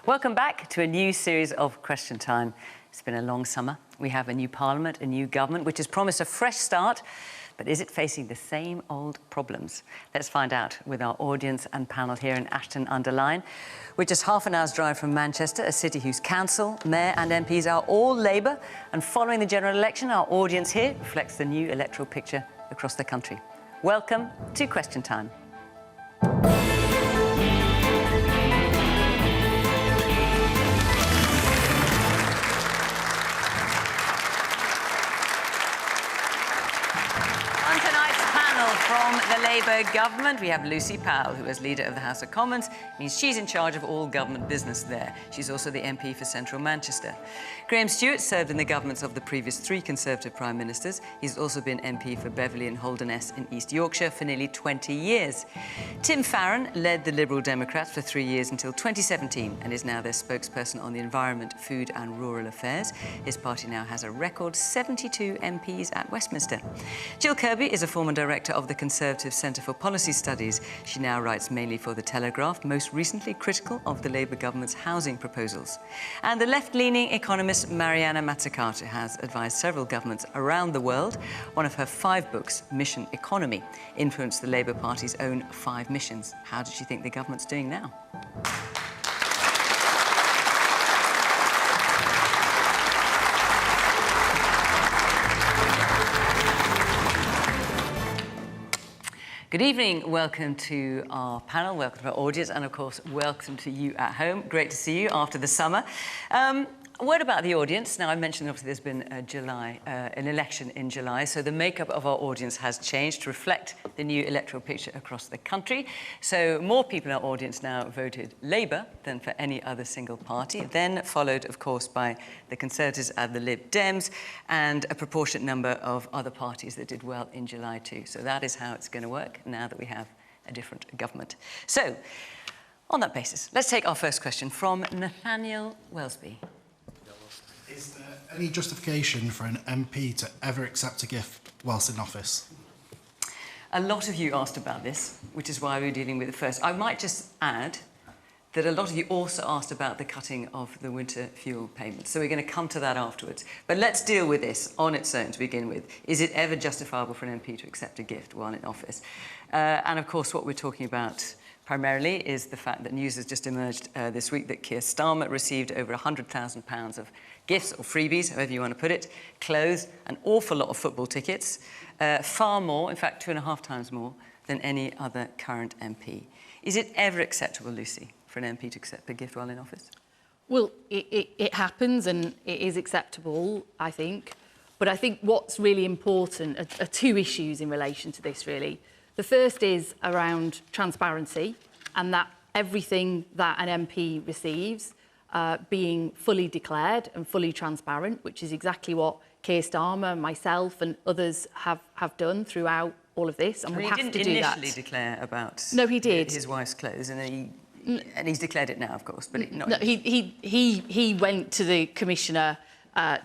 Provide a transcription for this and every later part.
Welcome back to a new series of Question Time. It's been a long summer. We have a new Parliament, a new government, which has promised a fresh start. But is it facing the same old problems? Let's find out with our audience and panel here in Ashton-under-Lyne. We're just half an hour's drive from Manchester, a city whose council, mayor and MPs are all Labour. And following the general election, our audience here reflects the new electoral picture across the country. Welcome to Question Time. From the Labour government, we have Lucy Powell, who, as leader of the House of Commons, means she's in charge of all government business there. She's also the MP for Central Manchester. Graham Stuart served in the governments of the previous three Conservative Prime Ministers. He's also been MP for Beverley and Holderness in East Yorkshire for nearly 20 years. Tim Farron led the Liberal Democrats for 3 years until 2017 and is now their spokesperson on the environment, food and rural affairs. His party now has a record 72 MPs at Westminster. Jill Kirby is a former director of the Conservative Centre for Policy Studies. She now writes mainly for The Telegraph, most recently critical of the Labour government's housing proposals. And the left-leaning economist Mariana Mazzucato has advised several governments around the world. One of her 5 books, Mission Economy, influenced the Labour Party's own 5 missions. How does she think the government's doing now? Good evening, welcome to our panel, welcome to our audience, and of course, welcome to you at home. Great to see you after the summer. A word about the audience. Now, I mentioned obviously there's been an election in July, so the makeup of our audience has changed to reflect the new electoral picture across the country. So more people in our audience now voted Labour than for any other single party, then followed, of course, by the Conservatives and the Lib Dems, and a proportionate number of other parties that did well in July too. So that is how it's going to work now that we have a different government. So, on that basis, let's take our first question from Nathaniel Wellesby. Is there any justification for an MP to ever accept a gift whilst in office? A lot of you asked about this, which is why we're dealing with it first. I might just add that a lot of you also asked about the cutting of the winter fuel payments. So we're going to come to that afterwards. But let's deal with this on its own to begin with. Is it ever justifiable for an MP to accept a gift while in office? And of course, what we're talking about primarily is the fact that news has just emerged this week that Keir Starmer received over £100,000 of gifts or freebies, however you want to put it, clothes, an awful lot of football tickets, far more, in fact 2.5 times more than any other current MP. Is it ever acceptable, Lucy, for an MP to accept a gift while in office? Well, it happens and it is acceptable, I think. But I think what's really important are 2 issues in relation to this, really. The first is around transparency, and that everything that an MP receives being fully declared and fully transparent, which is exactly what Keir Starmer, myself and others have done throughout all of this, and we have to do that. He didn't initially declare about no, he did. His wife's clothes, and he's declared it now, of course, but not. No, he went to the Commissioner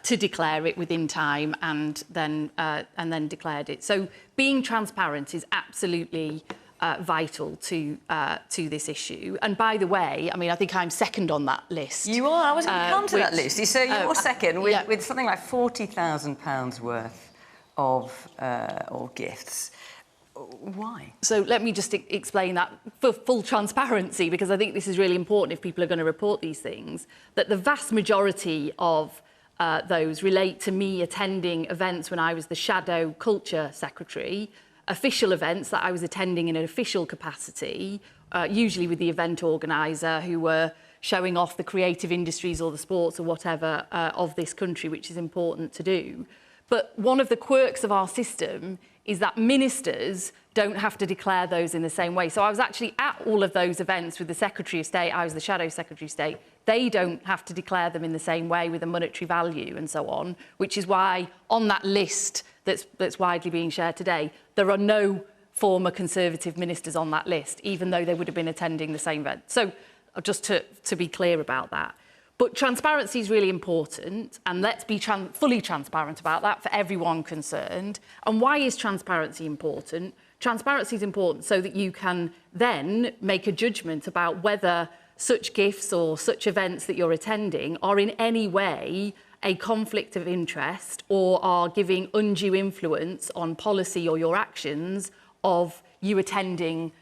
to declare it within time and then declared it. So being transparent is absolutely vital to this issue. And by the way, I mean, I think I'm second on that list. You are? I was going to come to that, Lucy. So you're second with something like £40,000 worth of gifts. Why? So let me just explain that for full transparency, because I think this is really important if people are going to report these things, that the vast majority of those relate to me attending events when I was the Shadow Culture Secretary, official events that I was attending in an official capacity, usually with the event organiser who were showing off the creative industries or the sports or whatever of this country, which is important to do. But one of the quirks of our system is that ministers don't have to declare those in the same way. So I was actually at all of those events with the Secretary of State. I was the Shadow Secretary of State. They don't have to declare them in the same way with a monetary value and so on, which is why on that list that's widely being shared today, there are no former Conservative ministers on that list, even though they would have been attending the same event. So just to be clear about that. But transparency is really important, and let's be fully transparent about that for everyone concerned. And why is transparency important? Transparency is important so that you can then make a judgment about whether such gifts or such events that you're attending are in any way a conflict of interest or are giving undue influence on policy or your actions of you attending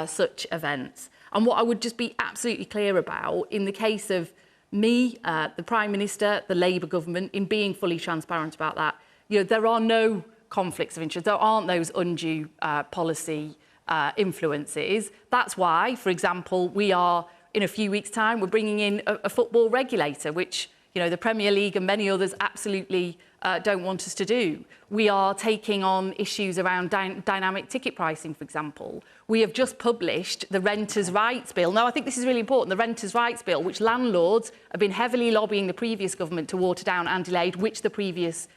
such events. And what I would just be absolutely clear about, in the case of me, the Prime Minister, the Labour government, in being fully transparent about that, there are no conflicts of interest. There aren't those undue policy influences. That's why, for example, we are, in a few weeks' time, we're bringing in a football regulator, which the Premier League and many others absolutely don't want us to do. We are taking on issues around dynamic ticket pricing, for example. We have just published the Renters' Rights Bill. Now, I think this is really important, the Renters' Rights Bill, which landlords have been heavily lobbying the previous government to water down and delayed, which the previous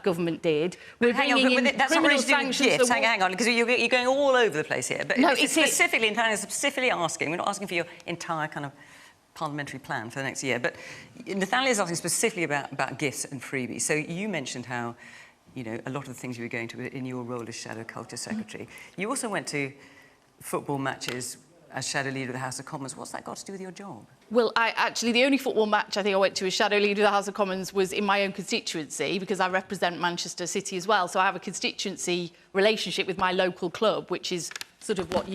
government did. We're bringing in criminal sanctions. Hang on, because you're going all over the place here. But no, it's specifically, specifically asking, we're not asking for your entire kind of parliamentary plan for the next year, but Nathaniel is asking specifically about gifts and freebies. So you mentioned how, a lot of the things you were going to in your role as Shadow Culture Secretary. You also went to football matches as Shadow Leader of the House of Commons. What's that got to do with your job? Well, actually, the only football match I think I went to as Shadow Leader of the House of Commons was in my own constituency, because I represent Manchester City as well. So I have a constituency relationship with my local club, which is sort of what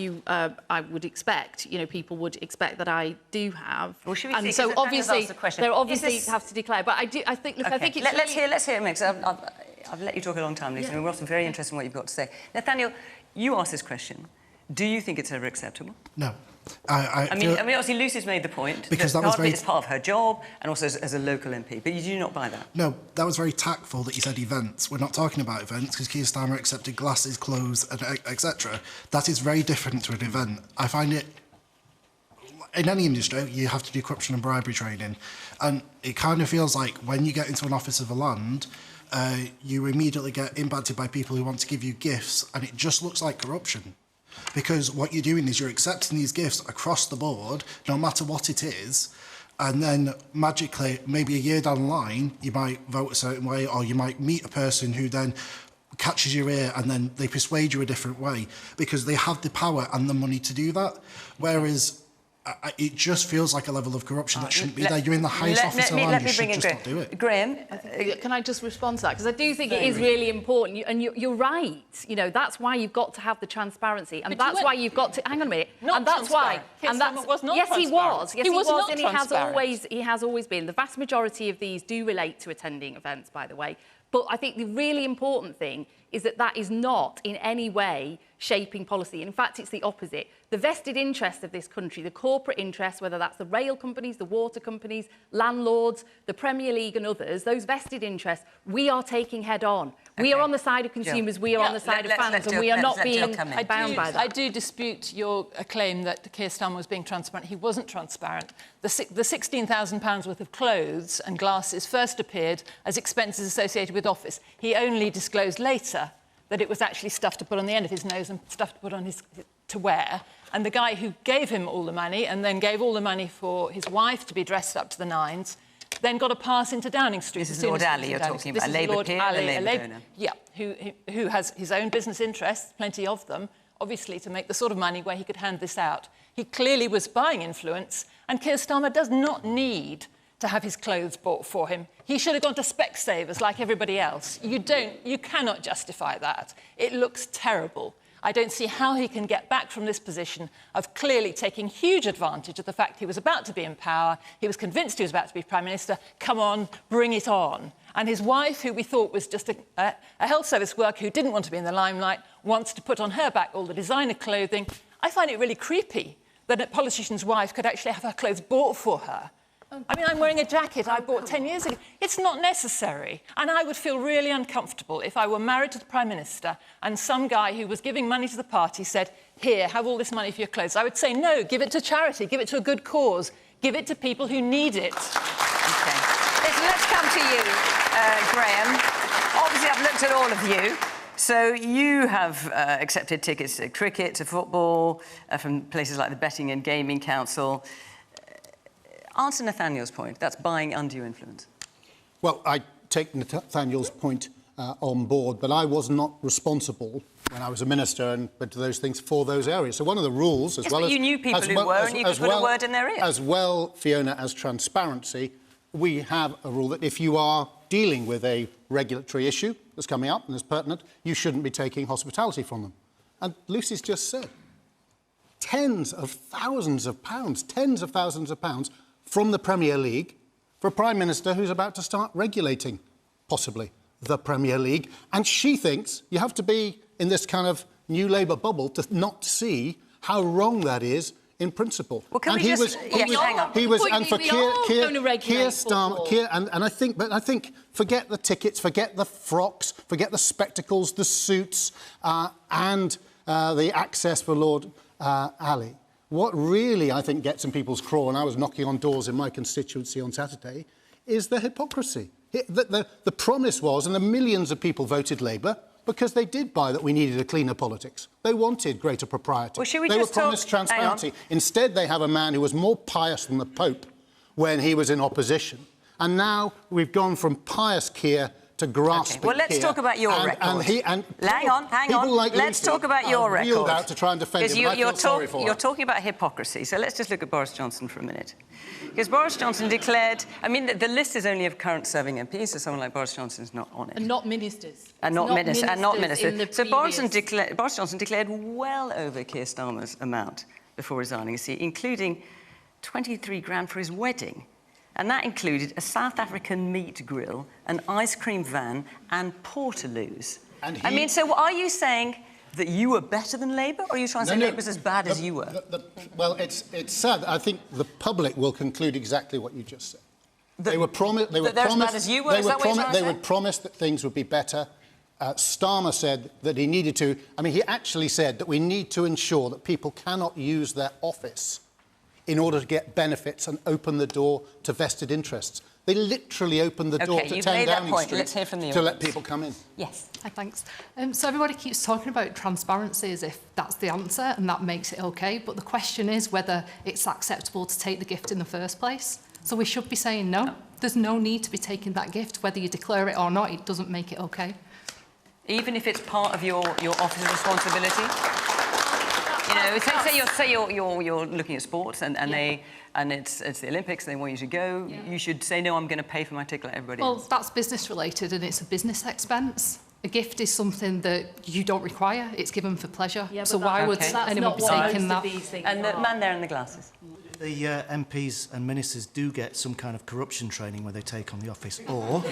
I would expect. People would expect that I do have. Well, should we and see, so obviously, there obviously have to declare. But I think it's let's hear it, mix. I've let you talk a long time, Lisa. Yeah. We're also very interested in what you've got to say. Nathaniel, you asked this question. Do you think it's ever acceptable? No. I mean, obviously, Lucy's made the point because that it's part of her job and also as a local MP, but you do not buy that? No, that was very tactful that you said events. We're not talking about events because Keir Starmer accepted glasses, clothes, and etc. That is very different to an event. I find it, in any industry, you have to do corruption and bribery training. And it kind of feels like when you get into an office of a land, you immediately get impacted by people who want to give you gifts, and it just looks like corruption. Because what you're doing is you're accepting these gifts across the board, no matter what it is, and then magically, maybe a year down the line, you might vote a certain way, or you might meet a person who then catches your ear and then they persuade you a different way because they have the power and the money to do that. Whereas it just feels like a level of corruption that shouldn't be there. You're in the highest office of the land, you should just not do it. Graham? Can I just respond to that? Because I do think it is really important. And you're right. That's why you've got to have the transparency. And that's why you've got to... Hang on a minute. And that's why... Yes, he was. Yes, he was. And he has always been. The vast majority of these do relate to attending events, by the way. But I think the really important thing is that is not in any way shaping policy. In fact, it's the opposite. The vested interest of this country, the corporate interest, whether that's the rail companies, the water companies, landlords, the Premier League and others, those vested interests, we are taking head on. Okay. We are on the side of consumers, we are on the side of fans, and we are not being bound by that. I do dispute your claim that Keir Starmer was being transparent. He wasn't transparent. The £16,000 worth of clothes and glasses first appeared as expenses associated with office. He only disclosed later that it was actually stuff to put on the end of his nose and stuff to put on to wear. And the guy who gave him all the money and then gave all the money for his wife to be dressed up to the nines then got a pass into Downing Street. This is Lord Ali you're talking about, a Labour peer and a Labour donor. Yeah, who has his own business interests, plenty of them, obviously to make the sort of money where he could hand this out. He clearly was buying influence, and Keir Starmer does not need to have his clothes bought for him. He should have gone to Specsavers like everybody else. You cannot justify that. It looks terrible. I don't see how he can get back from this position of clearly taking huge advantage of the fact he was about to be in power. He was convinced he was about to be Prime Minister. Come on, bring it on. And his wife, who we thought was just a health service worker who didn't want to be in the limelight, wants to put on her back all the designer clothing. I find it really creepy that a politician's wife could actually have her clothes bought for her. I mean, I'm wearing a jacket I bought 10 years ago. It's not necessary. And I would feel really uncomfortable if I were married to the Prime Minister and some guy who was giving money to the party said, here, have all this money for your clothes. I would say, no, give it to charity, give it to a good cause, give it to people who need it. OK. Let's come to you, Graham. Obviously, I've looked at all of you. So you have accepted tickets to cricket, to football, from places like the Betting and Gaming Council. Answer Nathaniel's point. That's buying undue influence. Well, I take Nathaniel's point on board, but I was not responsible when I was a minister and went to those things for those areas. So one of the rules, as well as... you knew people who were, and you could put a word in their ear. As well, Fiona, as transparency, we have a rule that if you are dealing with a regulatory issue that's coming up and is pertinent, you shouldn't be taking hospitality from them. And Lucy's just said tens of thousands of pounds from the Premier League for a Prime Minister who's about to start regulating, possibly, the Premier League. And she thinks you have to be in this kind of new Labour bubble to not see how wrong that is in principle. Well, can and we he just... hang on. He was, and for Keir Starmer, and I think, forget the tickets, forget the frocks, forget the spectacles, the suits, and the access for Lord Ali. What really, I think, gets in people's craw, and I was knocking on doors in my constituency on Saturday, is the hypocrisy. The promise was, and the millions of people voted Labour, because they did buy that we needed a cleaner politics. They wanted greater propriety. Well, should we they just were promised transparency. Instead, they have a man who was more pious than the Pope when he was in opposition. And now we've gone from pious Keir to grasping Keir. Well, let's talk about your record. Hang on. Like let's talk about your record. Reeled out to try and defend him. You're talking about hypocrisy. So let's just look at Boris Johnson for a minute. Because Boris Johnson declared... I mean, the list is only of current serving MPs, so someone like Boris Johnson is not on it. And not ministers. And not ministers. So Boris Johnson declared well over Keir Starmer's amount before resigning his seat, including 23 grand for his wedding. And that included a South African meat grill, an ice cream van and portaloos. So are you saying that you were better than Labour, or are you trying to say Labour was as bad as you were? Well, it's sad. I think the public will conclude exactly what you just said. They were promised... That they're as bad as you were? Is that what you're trying to say? They were promised that things would be better. Starmer said that he needed to... I mean, he actually said that we need to ensure that people cannot use their office in order to get benefits and open the door to vested interests. They literally opened the door to 10 Downing Street Let's hear from the to let people come in. Yes. Hi, thanks. So everybody keeps talking about transparency as if that's the answer and that makes it OK. But the question is whether it's acceptable to take the gift in the first place. So we should be saying no. There's no need to be taking that gift. Whether you declare it or not, it doesn't make it OK. Even if it's part of your office responsibility? You know, say you're looking at sports and it's the Olympics, they want you to go. Yeah. You should say, no, I'm going to pay for my ticket like everybody else. Well, that's business related and it's a business expense. A gift is something that you don't require. It's given for pleasure. Yeah, so why would anyone be taking that? And the man there in the glasses. The MPs and ministers do get some kind of corruption training when they take on the office, or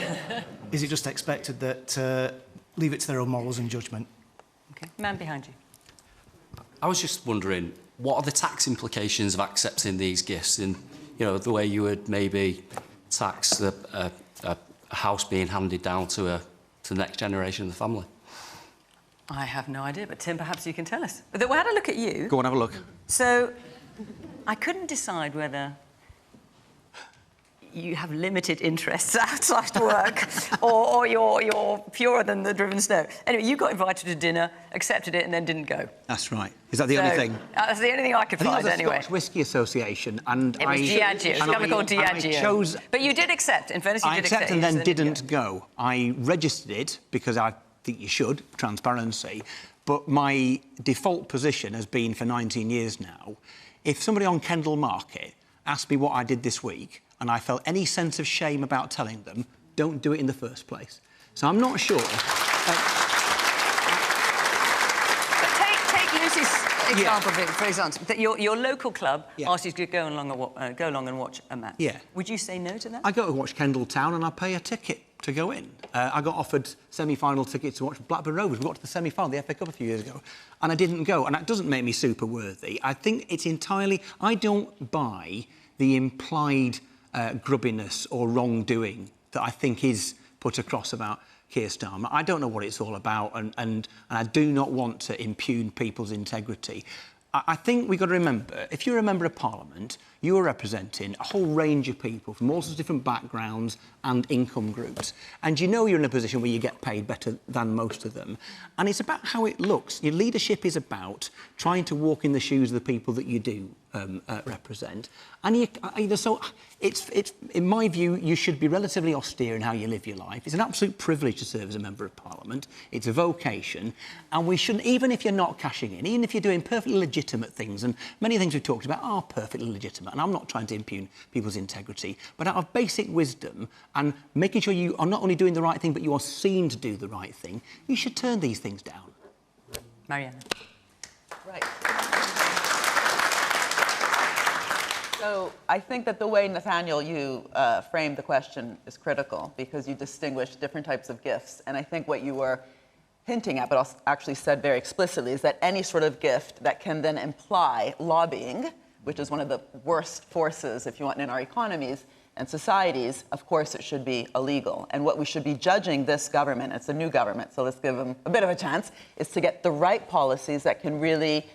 is it just expected that leave it to their own morals and judgment? Okay, man behind you. I was just wondering, what are the tax implications of accepting these gifts in, you know, the way you would maybe tax a house being handed down to the next generation of the family? I have no idea, but Tim, perhaps you can tell us. But we had a look at you. Go on, have a look. So I couldn't decide whether you have limited interests outside work or you're purer than the driven snow. Anyway, you got invited to dinner, accepted it, and then didn't go. That's right. Is that the only thing? That's the only thing I could find, anyway. Scotch Whisky Association, and it was Diageo. It was a company called Diageo. But you did accept. In fairness, you did accept. I accepted and then didn't go. I registered it because I think you should, transparency. But my default position has been for 19 years now. If somebody on Kendal Market asked me what I did this week, and I felt any sense of shame about telling them, don't do it in the first place. So I'm not sure. But take Lucy's example, for example, that your local club asked you to go along and watch a match. Yeah. Would you say no to that? I go to watch Kendal Town and I pay a ticket to go in. I got offered semi-final tickets to watch Blackburn Rovers. We got to the semi-final, the FA Cup a few years ago, and I didn't go. And that doesn't make me super worthy. I think it's entirely... I don't buy the implied grubbiness or wrongdoing that I think is put across about Keir Starmer. I don't know what it's all about, and I do not want to impugn people's integrity. I think we've got to remember, if you're a member of Parliament, you are representing a whole range of people from all sorts of different backgrounds and income groups. And you know you're in a position where you get paid better than most of them. And it's about how it looks. Your leadership is about trying to walk in the shoes of the people that you do represent. And so it's in my view, you should be relatively austere in how you live your life. It's an absolute privilege to serve as a member of Parliament. It's a vocation, and we shouldn't, even if you're not cashing in, even if you're doing perfectly legitimate things, and many things we've talked about are perfectly legitimate, and I'm not trying to impugn people's integrity, but out of basic wisdom and making sure you are not only doing the right thing, but you are seen to do the right thing, you should turn these things down. Mariana. Right. So I think that the way, Nathaniel, you framed the question is critical, because you distinguish different types of gifts. And I think what you were hinting at, but actually said very explicitly, is that any sort of gift that can then imply lobbying, which is one of the worst forces, if you want, in our economies and societies, of course it should be illegal. And what we should be judging this government, it's a new government, so let's give them a bit of a chance, is to get the right policies that can really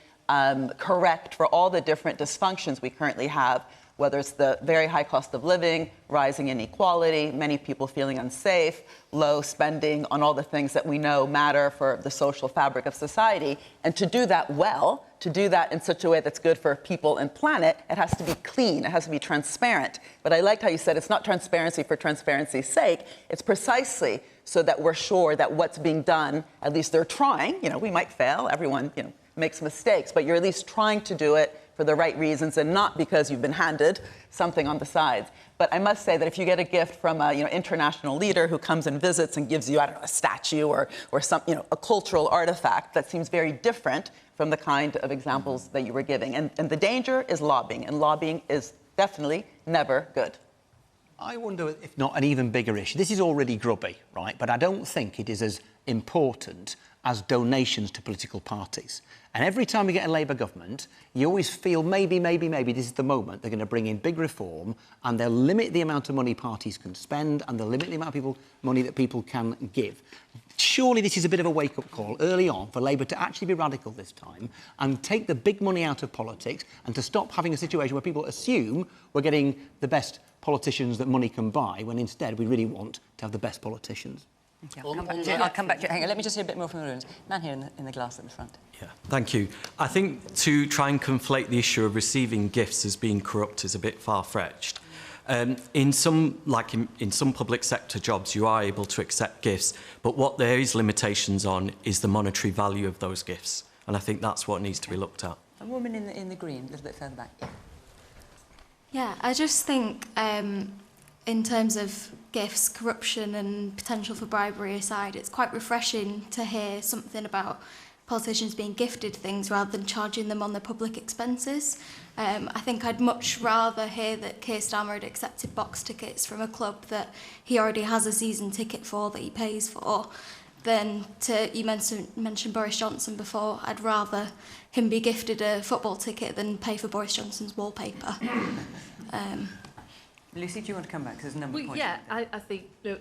correct for all the different dysfunctions we currently have, whether it's the very high cost of living, rising inequality, many people feeling unsafe, low spending on all the things that we know matter for the social fabric of society. And to do that well, to do that in such a way that's good for people and planet, it has to be clean, it has to be transparent. But I liked how you said it's not transparency for transparency's sake, it's precisely so that we're sure that what's being done, at least they're trying, we might fail, everyone, makes mistakes, but you're at least trying to do it for the right reasons and not because you've been handed something on the sides. But I must say that if you get a gift from a international leader who comes and visits and gives you, I don't know, a statue or some, a cultural artifact, that seems very different from the kind of examples that you were giving. And the danger is lobbying, and lobbying is definitely never good. I wonder if not an even bigger issue. This is already grubby, right? But I don't think it is as important as donations to political parties. And every time we get a Labour government, you always feel maybe this is the moment they're going to bring in big reform, and they'll limit the amount of money parties can spend, and they'll limit the amount of money that people can give. Surely this is a bit of a wake-up call early on for Labour to actually be radical this time and take the big money out of politics, and to stop having a situation where people assume we're getting the best politicians that money can buy, when instead we really want to have the best politicians. I'll come back to you. Hang on, let me just hear a bit more from the rooms. Man here in the glass at the front. Yeah, thank you. I think to try and conflate the issue of receiving gifts as being corrupt is a bit far-fetched. In some public sector jobs, you are able to accept gifts, but what there is limitations on is the monetary value of those gifts, and I think that's what needs to be looked at. A woman in the green, a little bit further back. Yeah, I just think in terms of gifts, corruption and potential for bribery aside, it's quite refreshing to hear something about politicians being gifted things rather than charging them on their public expenses. I think I'd much rather hear that Keir Starmer had accepted box tickets from a club that he already has a season ticket for that he pays for than you mentioned Boris Johnson before. I'd rather him be gifted a football ticket than pay for Boris Johnson's wallpaper. Lucy, do you want to come back? Because there's a number of points. Yeah, I think, look,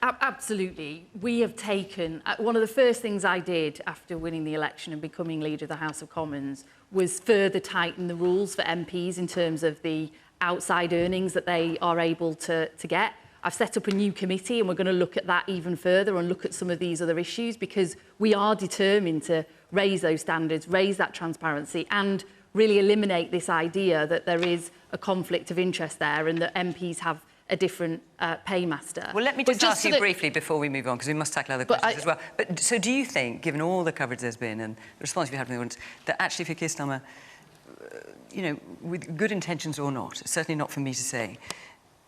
absolutely. We have taken... one of the first things I did after winning the election and becoming leader of the House of Commons was further tighten the rules for MPs in terms of the outside earnings that they are able to get. I've set up a new committee and we're going to look at that even further and look at some of these other issues, because we are determined to raise those standards, raise that transparency and really eliminate this idea that there is a conflict of interest there and that MPs have a different paymaster. Well, let me just ask you briefly before we move on, because we must tackle other questions as well. But so do you think, given all the coverage there's been and the response you've had from the audience, that actually for Keir Starmer, with good intentions or not, certainly not for me to say,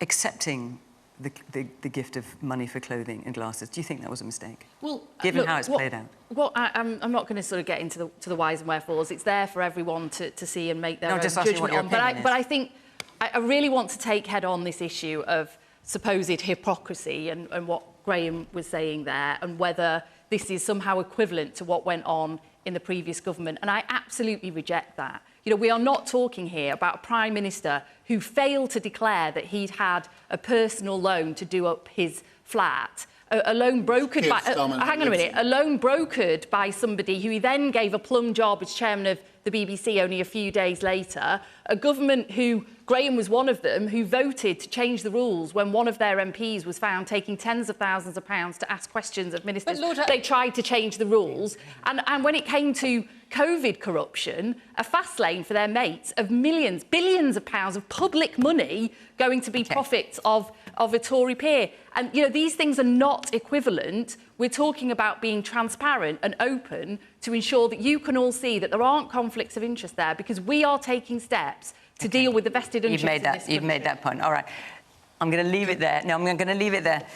accepting the gift of money for clothing and glasses, do you think that was a mistake? Well, given how it's played out. Well, I'm not going to sort of get into the whys and wherefores. It's there for everyone to see and make their own judgment on. But I think I really want to take head on this issue of supposed hypocrisy and what Graham was saying there, and whether this is somehow equivalent to what went on in the previous government. And I absolutely reject that. We are not talking here about a Prime Minister who failed to declare that he'd had a personal loan to do up his flat. A loan brokered by... hang on a minute. A loan brokered by somebody who he then gave a plum job as chairman of the BBC only a few days later. A government who Graham was one of them who voted to change the rules when one of their MPs was found taking tens of thousands of pounds to ask questions of ministers. They tried to change the rules. And when it came to COVID corruption, a fast lane for their mates of millions, billions of pounds of public money going to be profits of a Tory peer. And, you know, these things are not equivalent. We're talking about being transparent and open to ensure that you can all see that there aren't conflicts of interest there, because we are taking steps to deal with the vested interests. You've made that point. All right. I'm going to leave it there. No, I'm going to leave it there.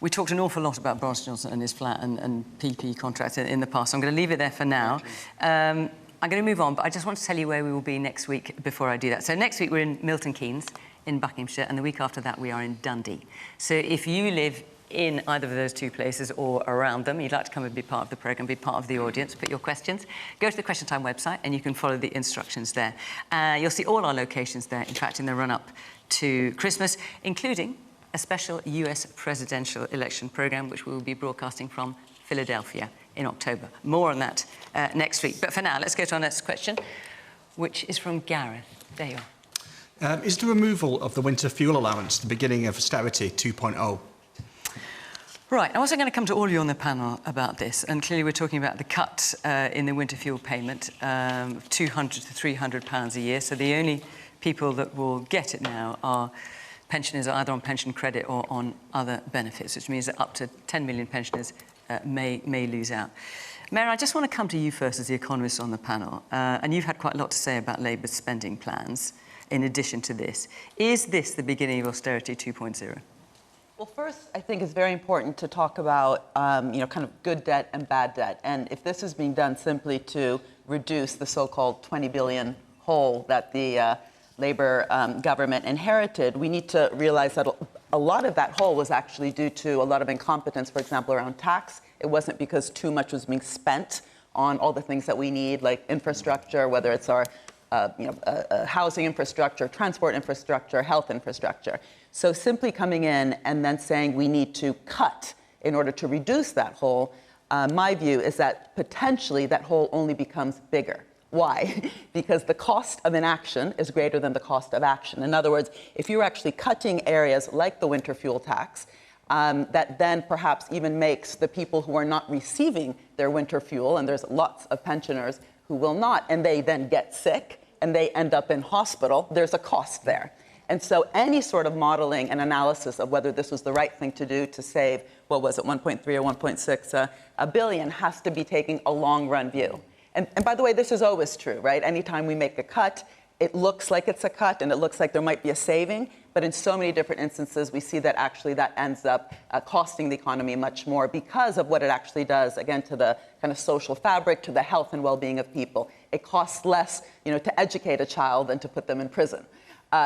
We talked an awful lot about Boris Johnson and his flat and PP contracts in the past. So I'm going to leave it there for now. I'm going to move on, but I just want to tell you where we will be next week before I do that. So next week we're in Milton Keynes in Buckinghamshire, and the week after that we are in Dundee. So if you live in either of those two places or around them, you'd like to come and be part of the programme, be part of the audience, put your questions, go to the Question Time website and you can follow the instructions there. You'll see all our locations there, in fact, in the run-up to Christmas, including a special US presidential election programme, which we will be broadcasting from Philadelphia in October. More on that next week. But for now, let's go to our next question, which is from Gareth. There you are. Is the removal of the winter fuel allowance the beginning of Austerity 2.0? Right, I'm also going to come to all of you on the panel about this, and clearly we're talking about the cut in the winter fuel payment, £200 to £300 a year, so the only people that will get it now are pensioners either on pension credit or on other benefits, which means that up to 10 million pensioners may lose out. Mary, I just want to come to you first as the economist on the panel, and you've had quite a lot to say about Labour's spending plans in addition to this. Is this the beginning of Austerity 2.0? Well, first, I think it's very important to talk about, kind of good debt and bad debt. And if this is being done simply to reduce the so-called 20 billion hole that the Labour government inherited, we need to realize that a lot of that hole was actually due to a lot of incompetence, for example, around tax. It wasn't because too much was being spent on all the things that we need, like infrastructure, whether it's our housing infrastructure, transport infrastructure, health infrastructure. So simply coming in and then saying we need to cut in order to reduce that hole, my view is that potentially that hole only becomes bigger. Why? Because the cost of inaction is greater than the cost of action. In other words, if you're actually cutting areas like the winter fuel tax, that then perhaps even makes the people who are not receiving their winter fuel, and there's lots of pensioners who will not, and they then get sick and they end up in hospital, there's a cost there. And so any sort of modeling and analysis of whether this was the right thing to do to save, what was it, 1.3 or 1.6 billion has to be taking a long-run view. And by the way, this is always true, right? Anytime we make a cut, it looks like it's a cut and it looks like there might be a saving, but in so many different instances, we see that actually that ends up costing the economy much more because of what it actually does, again, to the kind of social fabric, to the health and well-being of people. It costs less, to educate a child than to put them in prison.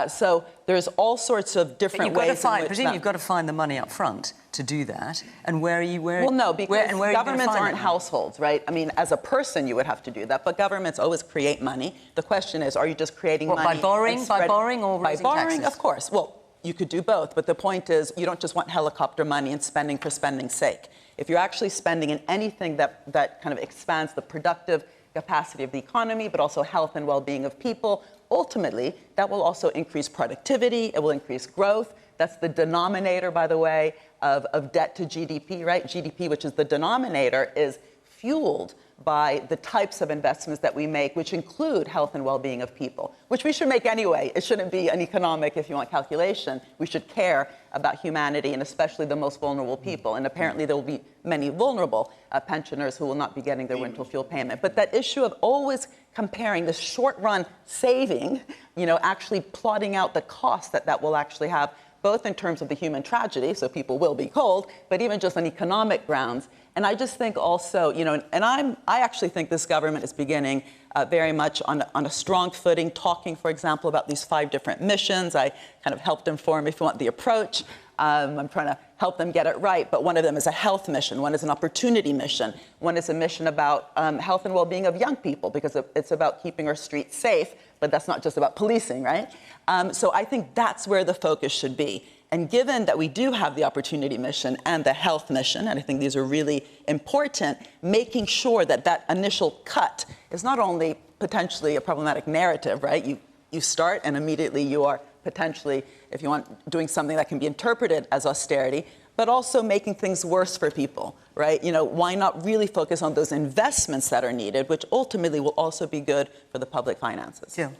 So there's all sorts of different ways in which presumably you've got to find the money up front to do that. And where are you? Well, no, because governments aren't households, right? I mean, as a person, you would have to do that, but governments always create money. The question is, are you just creating money? By borrowing? By borrowing or raising taxes? By borrowing, of course. Well, you could do both, but the point is, you don't just want helicopter money and spending for spending's sake. If you're actually spending in anything that kind of expands the productive capacity of the economy, but also health and well-being of people, ultimately, that will also increase productivity, it will increase growth. That's the denominator, by the way, of debt to GDP, right? GDP, which is the denominator, is fueled by the types of investments that we make, which include health and well-being of people, which we should make anyway. It shouldn't be an economic, if you want, calculation. We should care about humanity and especially the most vulnerable people. And apparently there will be many vulnerable pensioners who will not be getting their winter fuel payment. But that issue of always comparing the short-run saving, actually plotting out the cost that will actually have, both in terms of the human tragedy, so people will be cold, but even just on economic grounds. And I just think also, I actually think this government is beginning very much on a strong footing, talking, for example, about these 5 different missions. I kind of helped inform, if you want, the approach. I'm trying to help them get it right, but one of them is a health mission, one is an opportunity mission, one is a mission about health and well-being of young people, because it's about keeping our streets safe, but that's not just about policing, right? So I think that's where the focus should be. And given that we do have the opportunity mission and the health mission, and I think these are really important, making sure that that initial cut is not only potentially a problematic narrative, right? You start and immediately you are potentially, if you want, doing something that can be interpreted as austerity, but also making things worse for people, right? You know, why not really focus on those investments that are needed, which ultimately will also be good for the public finances? Yeah.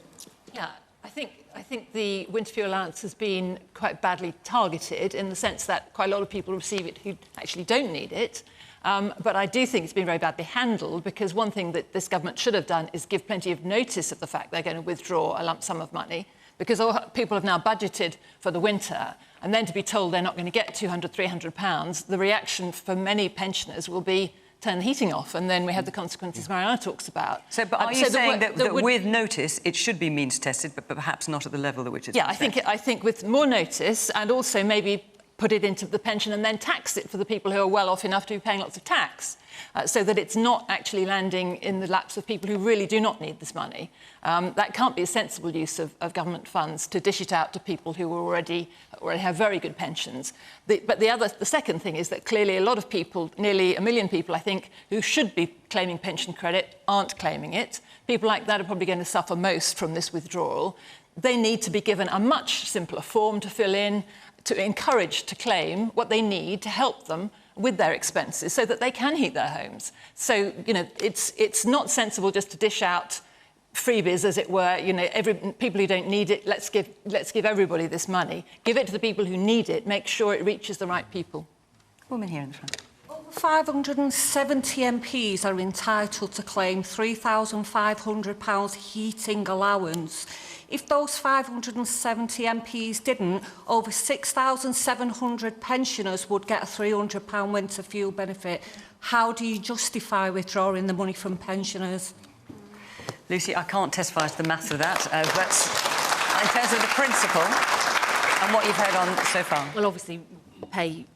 Yeah, I think the winter fuel allowance has been quite badly targeted in the sense that quite a lot of people receive it who actually don't need it. But I do think it's been very badly handled, because one thing that this government should have done is give plenty of notice of the fact they're going to withdraw a lump sum of money, because people have now budgeted for the winter, and then to be told they're not going to get £200, £300, the reaction for many pensioners will be turn the heating off, and then we have the consequences Mariana talks about. So, but are you saying that with notice it should be means tested, but perhaps not at the level at which it's I think with more notice, and also maybe put it into the pension and then tax it for the people who are well off enough to be paying lots of tax, so that it's not actually landing in the laps of people who really do not need this money. That can't be a sensible use of government funds, to dish it out to people who already have very good pensions. But the second thing is that clearly a lot of people, nearly 1 million people, I think, who should be claiming pension credit aren't claiming it. People like that are probably going to suffer most from this withdrawal. They need to be given a much simpler form to fill in, to encourage to claim what they need to help them with their expenses so that they can heat their homes. So, you know, it's not sensible just to dish out freebies, as it were. You know, people who don't need it, let's give everybody this money. Give it to the people who need it. Make sure it reaches the right people. Woman here in the front. Over 570 MPs are entitled to claim £3,500 heating allowance. If those 570 MPs didn't, over 6,700 pensioners would get a £300 winter fuel benefit. How do you justify withdrawing the money from pensioners? Lucy, I can't testify to the maths of that, but in terms of the principle and what you've heard on so far. Well, obviously, pay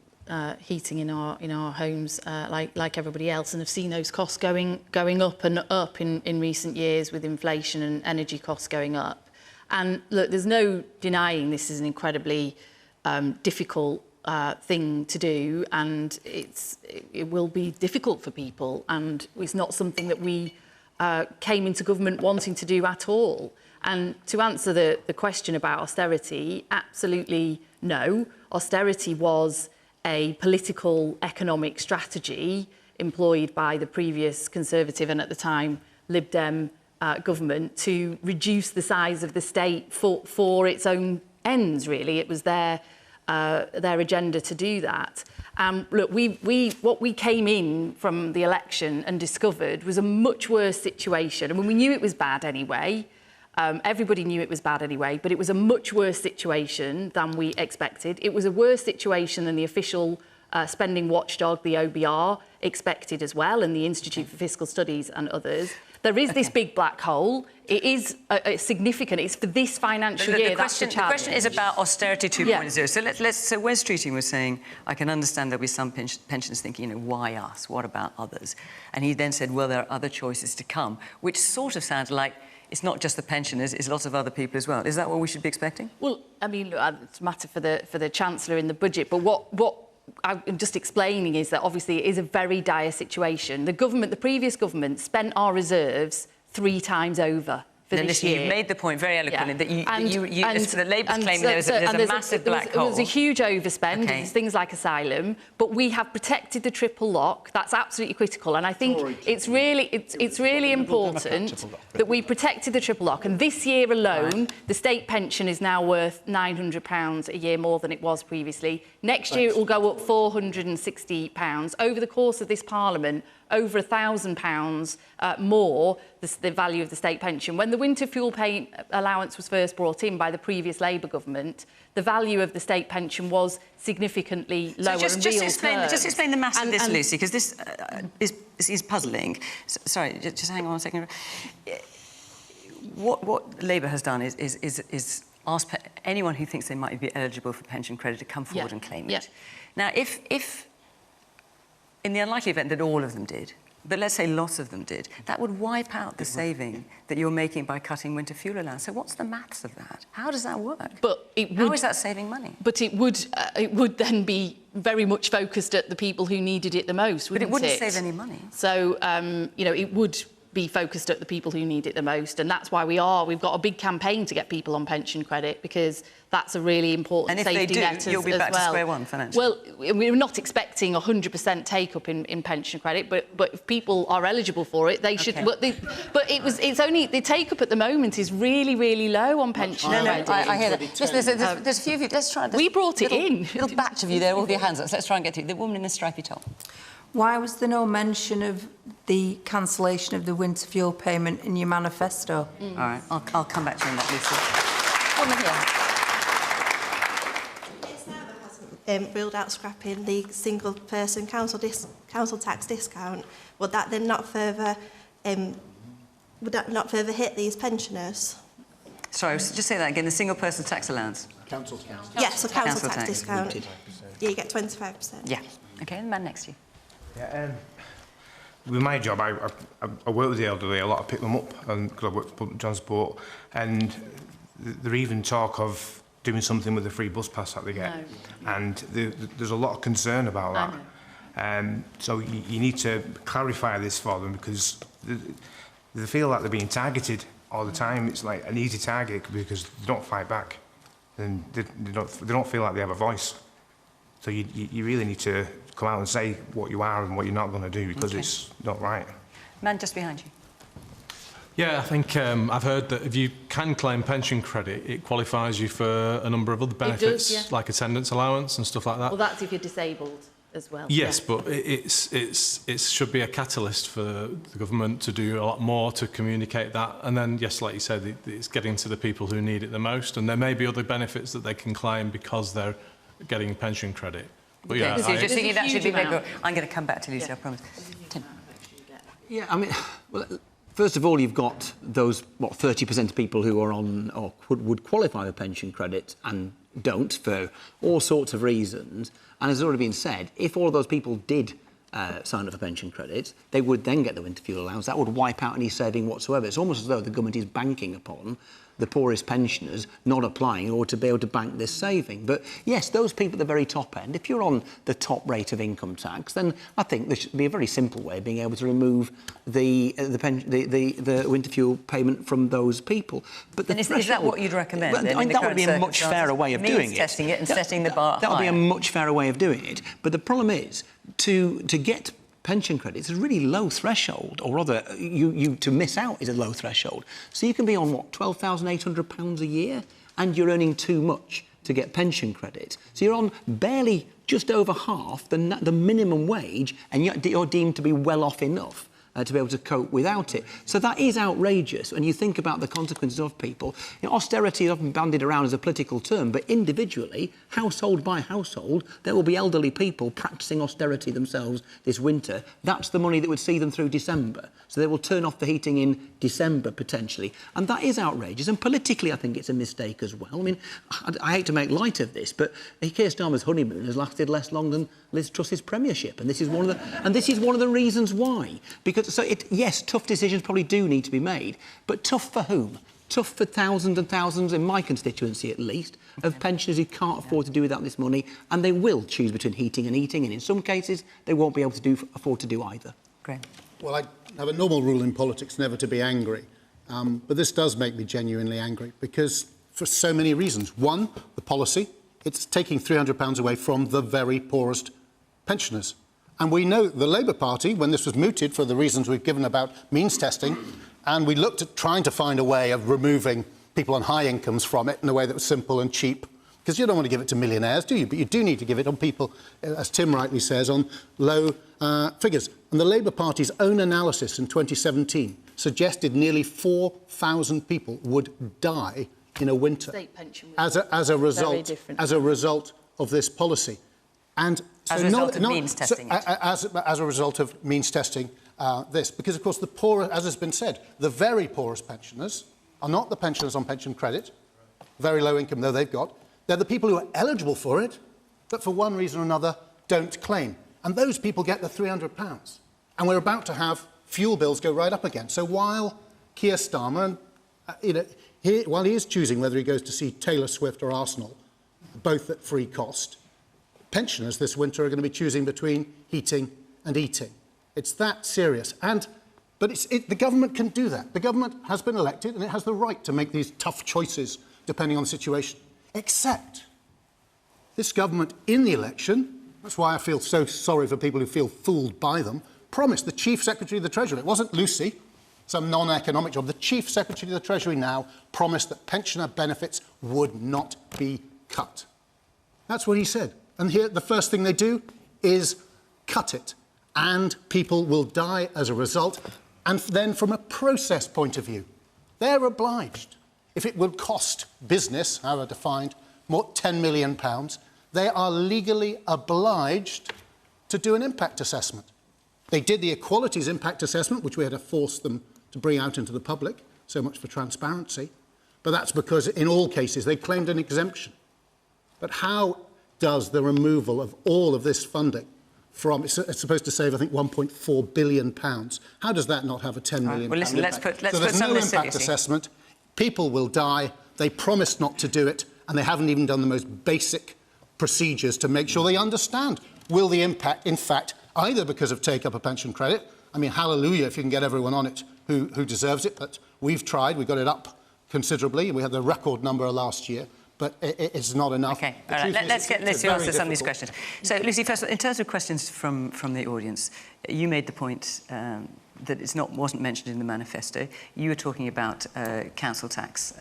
heating in our homes like everybody else, and have seen those costs going up and up in recent years, with inflation and energy costs going up. And look, there's no denying this is an incredibly difficult thing to do, and it will be difficult for people, and it's not something that we came into government wanting to do at all. And to answer the question about austerity, absolutely no. Austerity was a political economic strategy employed by the previous Conservative and at the time Lib Dem government to reduce the size of the state for its own ends, really. It was their agenda to do that. Look, what we came in from the election and discovered was a much worse situation. I mean, we knew it was bad anyway. Everybody knew it was bad anyway, but it was a much worse situation than we expected. It was a worse situation than the official spending watchdog, the OBR, expected as well, and the Institute for Fiscal Studies and others. There is this big black hole. It is significant. It's for this financial year. The question is about austerity 2.0. Yeah. So when Streeting was saying, I can understand there'll be some pensioners thinking, you know, why us? What about others? And he then said, well, there are other choices to come, which sort of sounds like it's not just the pensioners, it's lots of other people as well. Is that what we should be expecting? Well, I mean, look, it's a matter for the Chancellor in the budget, but what I'm just explaining is that obviously it is a very dire situation. The previous government spent our reserves 3 times over for this year. You've made the point very eloquently that the Labour's claiming there's a massive black hole. There's a huge overspend. There's things like asylum, but we have protected the triple lock. That's absolutely critical, and I think it's really important that we protected the triple lock. And this year alone, the state pension is now worth £900 a year more than it was previously. Next year it will go up £460. Over the course of this Parliament, over £1,000 more the value of the state pension. When the winter fuel pay allowance was first brought in by the previous Labour government, the value of the state pension was significantly lower in real terms. Just explain the mass of this, Lucy, because this is puzzling. Sorry, just hang on a second. What Labour has done is ask anyone who thinks they might be eligible for pension credit to come forward and claim it. Now, if in the unlikely event that all of them did, but let's say lots of them did, that would wipe out the saving that you're making by cutting winter fuel allowance. So what's the maths of that? How does that work? How is that saving money? But it would then be very much focused at the people who needed it the most, wouldn't it? But it wouldn't save any money. So, you know, it would be focused at the people who need it the most. And that's why we've got a big campaign to get people on pension credit, because that's a really important safety net as well. And if they do, you'll be back to square one financially. Well, we're not expecting 100% take-up in pension credit, but if people are eligible for it, they should... Okay. But it's only... The take-up at the moment is really, really low on pension credit. I hear that. Listen, there's a few of you. Let's try... We brought it in. Little batch of you there, all with your hands up. So let's try and get to the woman in the stripy top. Why was there no mention of the cancellation of the winter fuel payment in your manifesto? All right, I'll come back to you on that, Lucy. Woman here. Ruled out scrapping the single-person council tax discount. Would that then not further hit these pensioners? Sorry, just say that again. The single-person tax allowance. Council tax. Yes, so council tax tax. discount. Yeah, you get 25%. Yeah. Okay, the man next to you. Yeah, with my job, I work with the elderly a lot. I pick them up, and because I work for public transport, and there even talk of doing something with the free bus pass that they get, and there's a lot of concern about that. So you need to clarify this for them, because they feel like they're being targeted all the time. It's like an easy target because they don't fight back, and they don't feel like they have a voice. So you really need to come out and say what you are and what you're not going to do, because it's not right. Man just behind you. Yeah, I think I've heard that if you can claim pension credit, it qualifies you for a number of other benefits, does, yeah. like attendance allowance and stuff like that. Well, that's if you're disabled as well. Yes, yeah. but it should be a catalyst for the government to do a lot more to communicate that. And then, yes, like you said, it's getting to the people who need it the most. And there may be other benefits that they can claim because they're getting pension credit. But yeah, so you're just thinking that should be bigger. amount. I'm going to come back to Lucy, I promise. Tim. Yeah, I mean, well, first of all, you've got those, 30% of people who are on, or would qualify for pension credit and don't for all sorts of reasons. And as has already been said, if all of those people did sign up for pension credit, they would then get the winter fuel allowance. That would wipe out any saving whatsoever. It's almost as though the government is banking upon the poorest pensioners not applying in order to be able to bank this saving. But yes, those people at the very top end, if you're on the top rate of income tax, then I think there should be a very simple way of being able to remove the winter fuel payment from those people. But and is that what you'd recommend? Well, that would be a much fairer way of doing it. Testing it and setting the bar That would be higher. a much fairer way of doing it. But the problem is, to get pension credit is a really low threshold, or rather, to miss out is a low threshold. So you can be on, £12,800 a year, and you're earning too much to get pension credit. So you're on barely just over half the minimum wage, and you're deemed to be well off enough to be able to cope without it. So that is outrageous when you think about the consequences of people. You know, austerity is often bandied around as a political term, but individually, household by household, there will be elderly people practising austerity themselves this winter. That's the money that would see them through December. So they will turn off the heating in December, potentially. And that is outrageous. And politically, I think it's a mistake as well. I mean, I hate to make light of this, but Keir Starmer's honeymoon has lasted less long than Liz Truss's premiership. And this is one of the reasons why. Because yes, tough decisions probably do need to be made, but tough for whom? Tough for thousands and thousands, in my constituency at least, of pensioners who can't afford to do without this money, and they will choose between heating and eating, and in some cases they won't be able to afford to do either. Great. Well, I have a normal rule in politics never to be angry, but this does make me genuinely angry, because for so many reasons. One, the policy. It's taking £300 away from the very poorest pensioners. And we know the Labour Party, when this was mooted for the reasons we've given about means testing, and we looked at trying to find a way of removing people on high incomes from it in a way that was simple and cheap, because you don't want to give it to millionaires, do you? But you do need to give it on people, as Tim rightly says, on low figures. And the Labour Party's own analysis in 2017 suggested nearly 4,000 people would die in a winter as a result of this policy. And so as a result of means testing it. As a result of means testing this. Because, of course, the poor, as has been said, the very poorest pensioners are not the pensioners on pension credit, very low income though they've got. They're the people who are eligible for it, but for one reason or another don't claim. And those people get the £300. And we're about to have fuel bills go right up again. So while Keir Starmer, while he is choosing whether he goes to see Taylor Swift or Arsenal, both at free cost, pensioners this winter are going to be choosing between heating and eating. It's that serious. And But the government can do that. The government has been elected and it has the right to make these tough choices depending on the situation. Except this government in the election, that's why I feel so sorry for people who feel fooled by them, promised the Chief Secretary of the Treasury, it wasn't Lucy, some non-economic job, the Chief Secretary of the Treasury now promised that pensioner benefits would not be cut. That's what he said. And here, the first thing they do is cut it. And people will die as a result. And then from a process point of view, they're obliged. If it would cost business, however defined, more £10 million, they are legally obliged to do an impact assessment. They did the equalities impact assessment, which we had to force them to bring out into the public, so much for transparency. But that's because in all cases they claimed an exemption. But how does the removal of all of this funding from, it's supposed to save, I think, £1.4 billion. How does that not have a £10 million well, listen, let's impact? put So there's some no lucidity. impact assessment. People will die. They promised not to do it, and they haven't even done the most basic procedures to make sure they understand. Will the impact, in fact, either because of take up a pension credit, I mean, hallelujah if you can get everyone on it who deserves it, but we've tried, we got it up considerably, we had the record number last year, but it's not enough. Okay, all right. Let's answer some of these questions. So, Lucy, first of all, in terms of questions from the audience, you made the point that wasn't mentioned in the manifesto. You were talking about council tax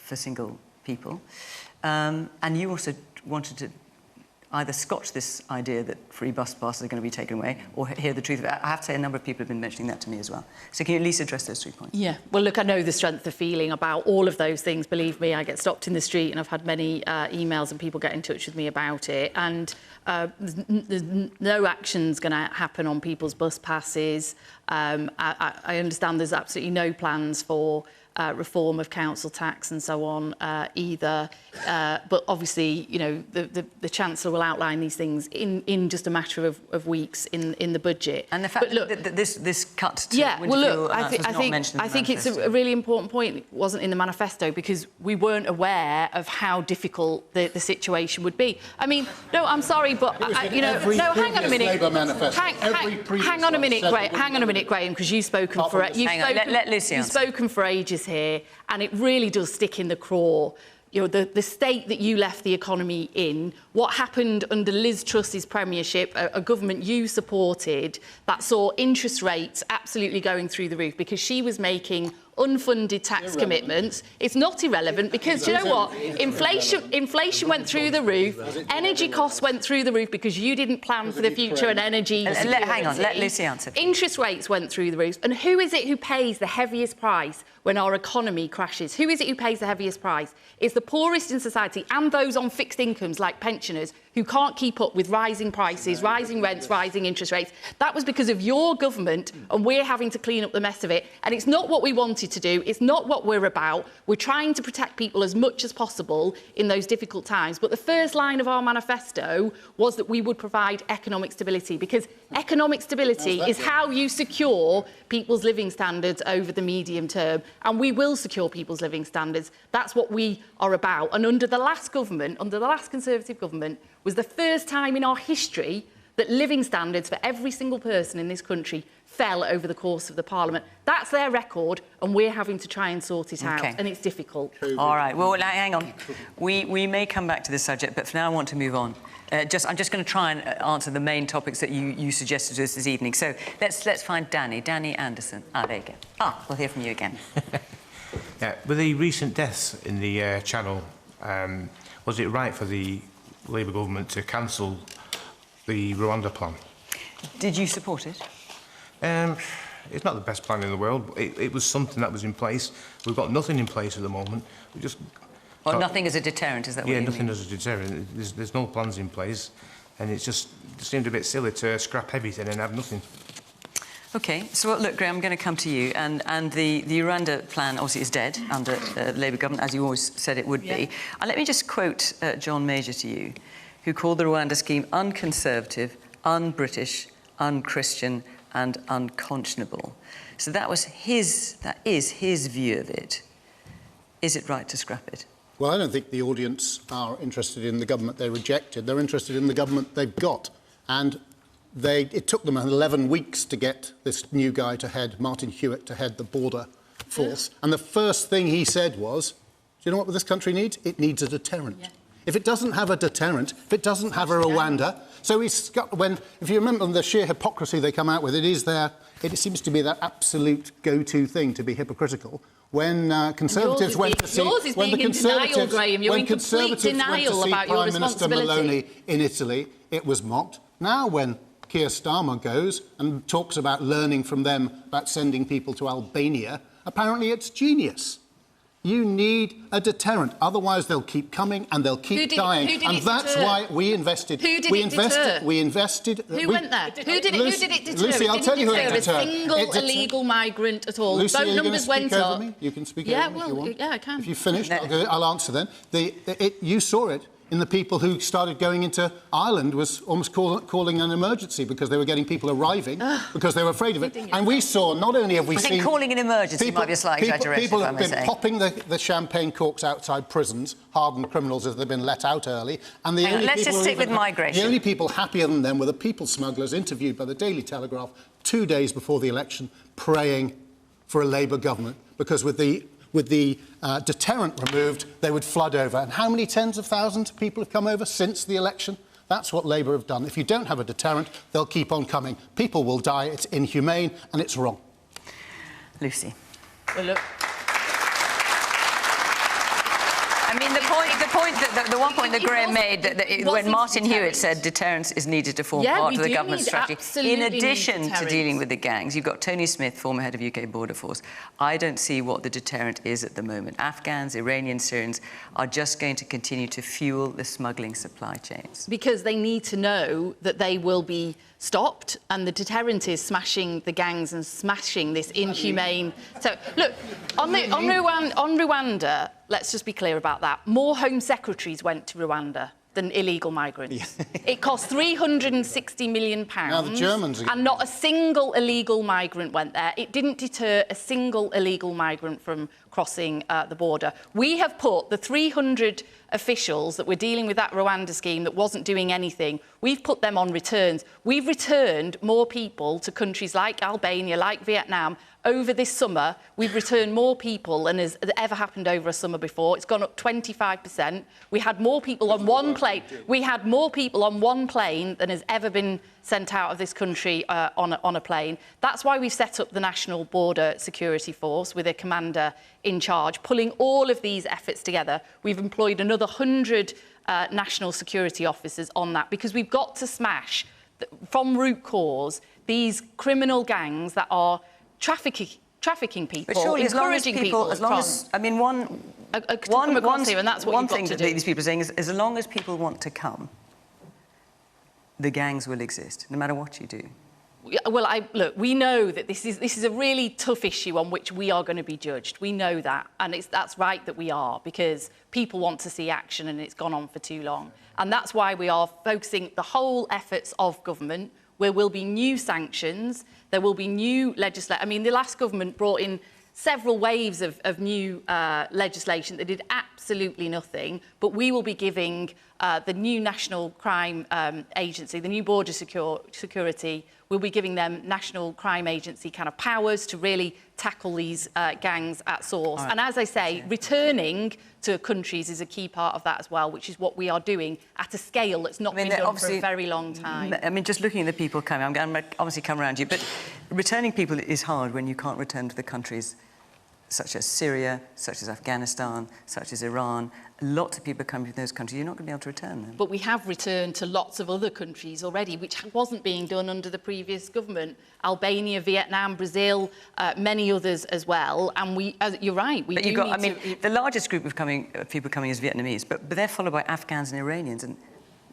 for single people, and you also wanted to either scotch this idea that free bus passes are going to be taken away or hear the truth of it. I have to say a number of people have been mentioning that to me as well. So can you at least address those 3 points? Yeah, well, look, I know the strength of feeling about all of those things. Believe me, I get stopped in the street and I've had many emails and people get in touch with me about it. And there's no action's going to happen on people's bus passes. I understand there's absolutely no plans for reform of council tax and so on either. But obviously, you know, the Chancellor will outline these things in just a matter of weeks in the budget. And the fact that this cut to I think it's a really important point. It wasn't in the manifesto because we weren't aware of how difficult the situation would be. I mean, no, I'm sorry, but hang on a minute. Hang on a minute, Graham, because you've spoken for you've spoken for ages here, and it really does stick in the craw. You know, the state that you left the economy in, what happened under Liz Truss's premiership, a government you supported, that saw interest rates absolutely going through the roof because she was making unfunded tax commitments. It's not irrelevant because, do you know what? Inflation went through the roof, energy costs went through the roof because you didn't plan for the future and energy security. Hang on, let Lucy answer. Interest rates went through the roof. And who is it who pays the heaviest price when our economy crashes? Who is it who pays the heaviest price? It's the poorest in society and those on fixed incomes like pensioners who can't keep up with rising prices, rising rents, rising interest rates. That was because of your government, and we're having to clean up the mess of it. And it's not what we wanted to do. It's not what we're about. We're trying to protect people as much as possible in those difficult times. But the first line of our manifesto was that we would provide economic stability, because economic stability is how you secure people's living standards over the medium term. And we will secure people's living standards. That's what we are about. And under the last government, under the last Conservative government, was the first time in our history that living standards for every single person in this country fell over the course of the Parliament. That's their record, and we're having to try and sort it out, and it's difficult. All right, well, hang on. We may come back to this subject, but for now I want to move on. I'm just going to try and answer the main topics that you suggested to us this evening. So let's find Danny Anderson. There you go. We'll hear from you again. Yeah, with the recent deaths in the Channel, was it right for the Labour government to cancel the Rwanda plan? Did you support it? It's not the best plan in the world, but it was something that was in place. We've got nothing in place at the moment. We just... Well, nothing as a deterrent, is that what you mean? Yeah, nothing as a deterrent. There's no plans in place, and it seemed a bit silly to scrap everything and have nothing. OK, so look, Graham, I'm going to come to you. And the Rwanda plan obviously is dead under the Labour government, as you always said it would be. And let me just quote John Major to you, who called the Rwanda scheme unconservative, un-British, un-Christian and unconscionable. So that is his view of it. Is it right to scrap it? Well, I don't think the audience are interested in the government they rejected. They're interested in the government they've got. And It took them 11 weeks to get this new guy to head, Martin Hewitt, to head the border force. And the first thing he said was, do you know what this country needs? It needs a deterrent. Yeah. If it doesn't have a deterrent, if it doesn't have a Rwanda, so he's got, if you remember the sheer hypocrisy they come out with, it seems to be their absolute go-to thing to be hypocritical. When Conservatives went to see... Yours is being in denial, Graham. You're in complete denial about your responsibility. Prime Minister Meloni in Italy, it was mocked. Now when Keir Starmer goes and talks about learning from them about sending people to Albania, apparently it's genius. You need a deterrent, otherwise they'll keep coming and they'll keep dying. And that's why we invested. Who did it deter? We invested. Who went there? Who did it deter? Lucy, I'll tell you who it deterred. A single illegal migrant at all. Lucy, Vote numbers went up. You can speak over me if you want. Yeah, I can. If you finished, I'll answer then. You saw it in the people who started going into Ireland was almost calling an emergency because they were getting people arriving because they were afraid of it. And we saw, not only have we seen... I think calling an emergency might be a slight exaggeration, People have if I may been say. popping the champagne corks outside prisons, hardened criminals as they've been let out early. And the only let's people just stick with migration. The only people happier than them were the people smugglers interviewed by the Daily Telegraph 2 days before the election, praying for a Labour government, because with the deterrent removed, they would flood over. And how many tens of thousands of people have come over since the election? That's what Labour have done. If you don't have a deterrent, they'll keep on coming. People will die. It's inhumane and it's wrong. Lucy. Well, look. I mean, the one point that Graham made, that when Martin Hewitt said deterrence is needed to form part of the government strategy, in addition to dealing with the gangs, you've got Tony Smith, former head of UK Border Force. I don't see what the deterrent is at the moment. Afghans, Iranians, Syrians are just going to continue to fuel the smuggling supply chains. Because they need to know that they will be stopped, and the deterrent is smashing the gangs and smashing this inhumane... So, look, on Rwanda, let's just be clear about that. More Home Secretaries went to Rwanda than illegal migrants. It cost £360 million. Now the Germans... And not a single illegal migrant went there. It didn't deter a single illegal migrant from crossing the border. We have put the 300 officials that were dealing with that Rwanda scheme that wasn't doing anything, we've put them on returns. We've returned more people to countries like Albania, like Vietnam. Over this summer, we've returned more people than has ever happened over a summer before. It's gone up 25%. We had more people on one plane. We had more people on one plane than has ever been sent out of this country on a plane. That's why we've set up the National Border Security Force with a commander in charge, pulling all of these efforts together. We've employed another 100 national security officers on that, because we've got to smash, from root cause, these criminal gangs that are trafficking people, but surely, encouraging people, as long as I mean, one thing that these people are saying is, as long as people want to come, the gangs will exist, no matter what you do. Well, look, we know that this is a really tough issue on which we are going to be judged. We know that, and that's right that we are, because people want to see action, and it's gone on for too long. And that's why we are focusing the whole efforts of government, where will be new sanctions, there will be new legislation. I mean, the last government brought in several waves of new legislation that did absolutely nothing, but we will be giving the new National Crime Agency, the new Border Security, we'll be giving them National Crime Agency kind of powers to really tackle these gangs at source. Right. And as I say, returning to countries is a key part of that as well, which is what we are doing at a scale that's not been done for a very long time. I mean, just looking at the people coming, I'm going to obviously come around you, but returning people is hard when you can't return to the countries such as Syria, such as Afghanistan, such as Iran. Lots of people are coming from those countries. You're not going to be able to return them. But we have returned to lots of other countries already, which wasn't being done under the previous government. Albania, Vietnam, Brazil, many others as well. And you're right, we do I mean, the largest group of people coming is Vietnamese, but they're followed by Afghans and Iranians. And